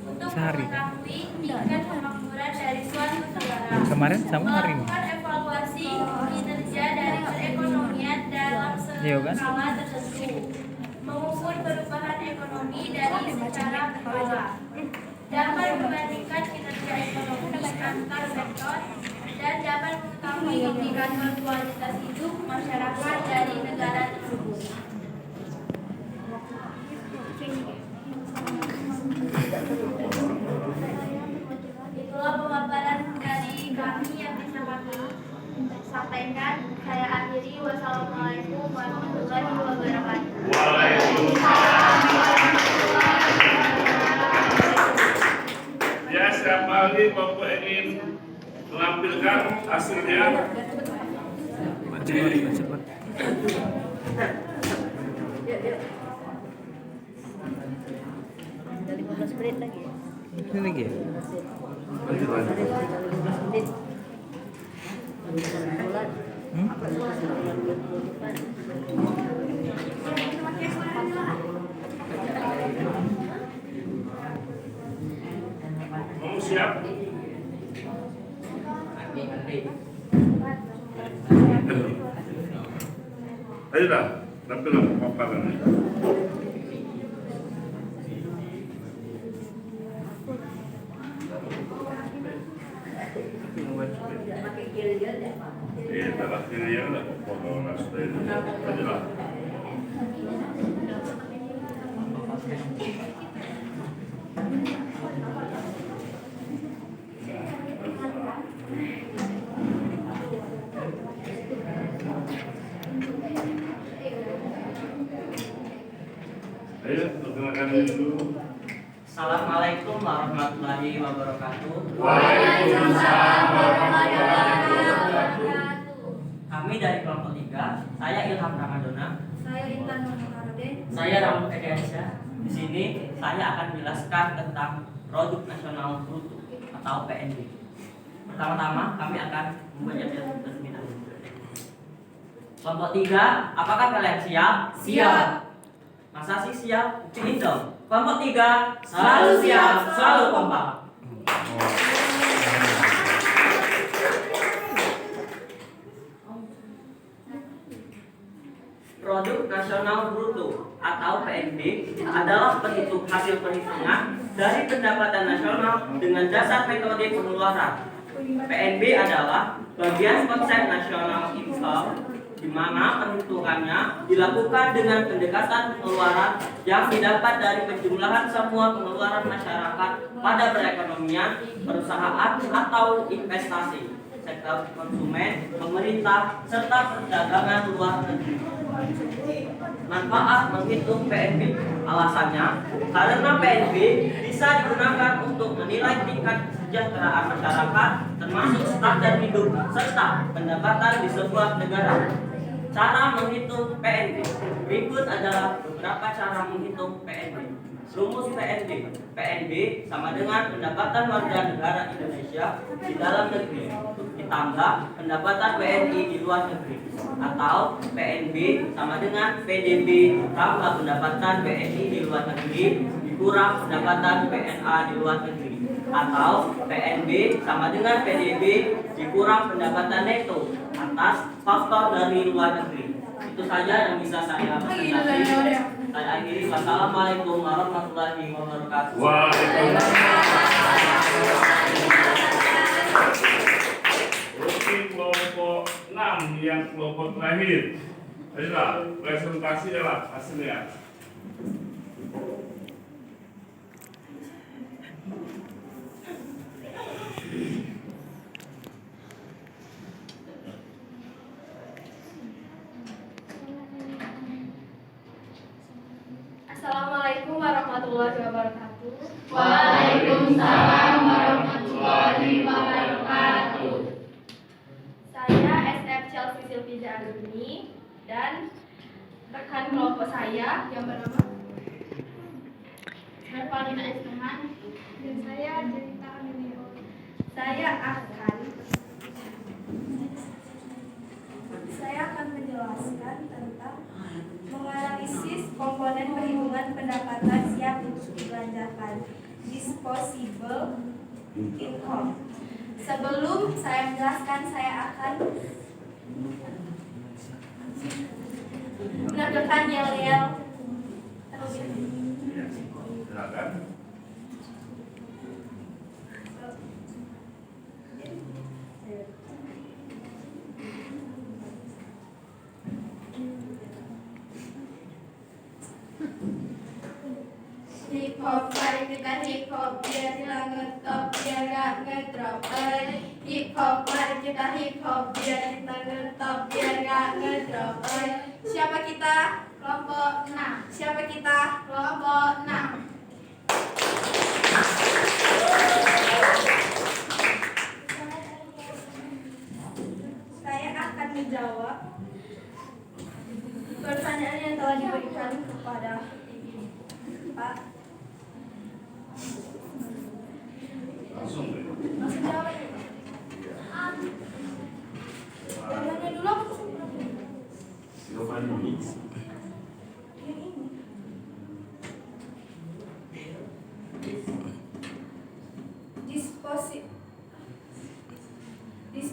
untuk Sehari. mengetahui tingkat kemakmuran dari suatu negara. Kemarin sama hari ini. Melakukan evaluasi kinerja dari perekonomian dalam Iya kan? skala tertentu. Mengukur perubahan ekonomi dari secara berkala. Dapat membandingkan kinerja ekonomi antar sektor dan dapat mengetahui indikator kualitas hidup masyarakat dari negara tersebut. Itulah pemaparan dari kami yang bisa kami sampaikan. Saya akhiri. Wassalamualaikum warahmatullahi wabarakatuh. Waalaikumsalam. Ya, siapa lagi Bapak ingin menampilkan hasilnya? Cepat. Ada 15 menit lagi ya. Ini lagi ya? siap? Ayo dah, tampillah paparannya. Iya, salah kiri ya, lah. Foto nasdeh itu. Ayo lah. Ayo, perkenalkan diri dulu. Assalamualaikum warahmatullahi wabarakatuh. Waalaikumsalam warahmatullahi wabarakatuh. Kami dari kelompok 3, saya Ilham Ramadona. Saya Intan Nurhardin. Saya Ramon Ediansyah. Di sini saya akan menjelaskan tentang produk nasional bruto atau PNB. Pertama-tama kami akan membaca terlebih dahulu. Kelompok 3, apakah kalian siap? Siap. Masa sih siap? Buktiin dong. Kelompok 3 selalu siap, selalu kompak. Produk nasional bruto atau PNB adalah hasil perhitungan dari pendapatan nasional dengan dasar metode pengeluaran. PNB adalah bagian konsep national income di mana perhitungannya dilakukan dengan pendekatan pengeluaran yang didapat dari penjumlahan semua pengeluaran masyarakat pada perekonomian, perusahaan atau investasi, sektor konsumen, pemerintah, serta perdagangan luar negeri. Manfaat menghitung PNB. Alasannya, karena PNB bisa digunakan untuk menilai tingkat kesejahteraan masyarakat, termasuk standar hidup serta pendapatan di sebuah negara. Cara menghitung PNB. Berikut adalah beberapa cara menghitung PNB. Rumus PNB. PNB sama dengan pendapatan warga negara Indonesia di dalam negeri ditambah pendapatan WNI di luar negeri, atau PNB sama dengan PDB tambah pendapatan WNI di luar negeri dikurang pendapatan PNA di luar negeri, atau PNB sama dengan PDB dikurang pendapatan neto atas faktor dari luar negeri. Itu saja yang bisa saya presentasi. Saya akhiri. Wassalamualaikum warahmatullahi wabarakatuh. Oke, kelompok 6 yang kelompok terakhir. Ayolah, presentasi adalah hasilnya. Assalamualaikum warahmatullahi wabarakatuh. Waalaikumsalam warahmatullahi wabarakatuh. Saya SF Chelsea Silvija Azumi dan rekan kelompok saya yang bernama Revalina Ismahan dan saya Jelita Amelia. Saya akan menjelaskan tentang menganalisis komponen perhitungan pendapatan siap untuk dibelanjakan, disposable income. Sebelum saya menjelaskan, saya akan menampilkan yel-yel terlebih dahulu. Silakan. Hip hop, mari kita hip hop biar tidak ngetop, biar gak ngedrop. Hip hop, mari kita hip hop biar kita ngetop, biar gak ngedrop. Siapa kita? Kelompok 6. Siapa kita? Kelompok 6. Saya akan menjawab pertanyaan yang telah diberikan kepada Pak. Langsung deh. Langsung jawab. Jawabannya dulu apa Jawaban ini. yang ini?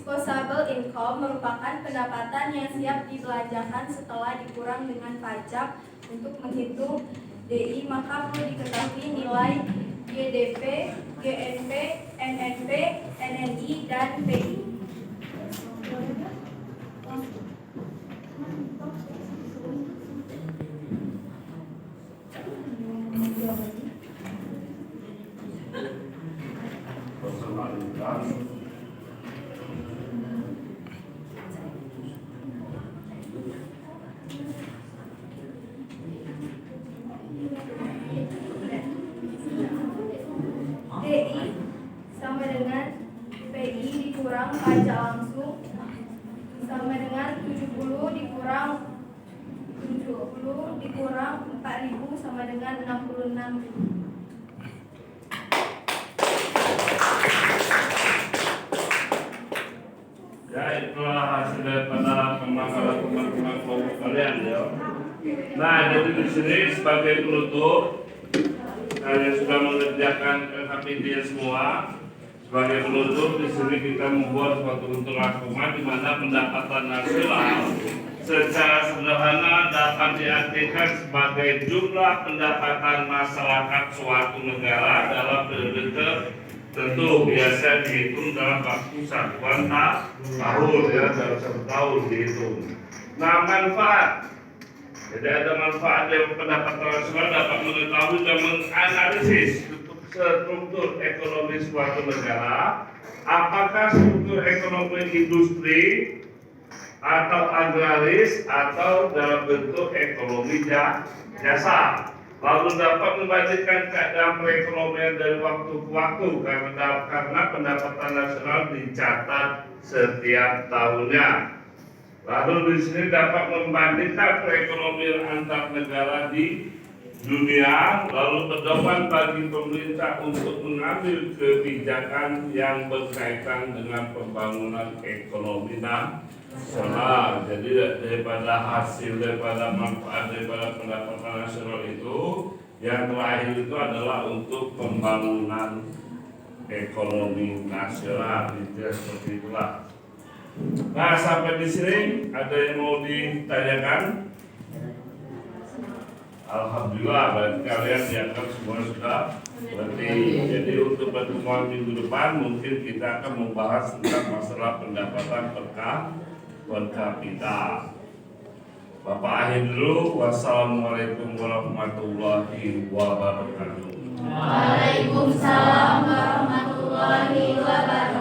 Disposable income merupakan pendapatan yang siap dibelanjakan setelah dikurang dengan pajak. Untuk menghitung DI maka perlu diketahui nilai GDP, GNP, NNP, NNI, dan PI. DI sama dengan PI dikurang pajak langsung sama dengan 70 dikurang 4.000 sama dengan 66.000. Ya, itulah hasil daripada pemaparan teman-teman kelompok kalian ya. Nah, jadi di sini sebagai penutup, kalian sudah mengerjakan LKPD semua. Sebagai penutup, di sini kita membuat suatu bentuk rangkuman di mana pendapatan nasional secara sederhana dapat diartikan sebagai jumlah pendapatan masyarakat suatu negara dalam periode tentu biasa dihitung dalam waktu satuan tahun ya, dalam 1 tahun dihitung. Nah, manfaat. Jadi ada manfaat dari pendapatan nasional dapat mengetahui dan menganalisis struktur ekonomi suatu negara, apakah struktur ekonomi industri atau agraris atau dalam bentuk ekonomi jasa. Lalu dapat membandingkan keadaan perekonomian dari waktu ke waktu karena pendapatan nasional dicatat setiap tahunnya. Lalu di sini dapat membandingkan perekonomian antar negara di dunia, lalu pedoman bagi pemerintah untuk mengambil kebijakan yang berkaitan dengan pembangunan ekonomi nasional. Jadi daripada hasil daripada manfaat daripada pendapatan nasional itu, yang terakhir itu adalah untuk pembangunan ekonomi nasional. Itu seperti itulah. Nah, sampai di sini ada yang mau ditanyakan? Alhamdulillah, berarti kalian dianggap semua sudah berarti. Jadi untuk pertemuan minggu depan mungkin kita akan membahas tentang masalah pendapatan per kapita. Bapak akhir dulu. Wassalamualaikum warahmatullahi wabarakatuh. Waalaikumsalam warahmatullahi wabarakatuh.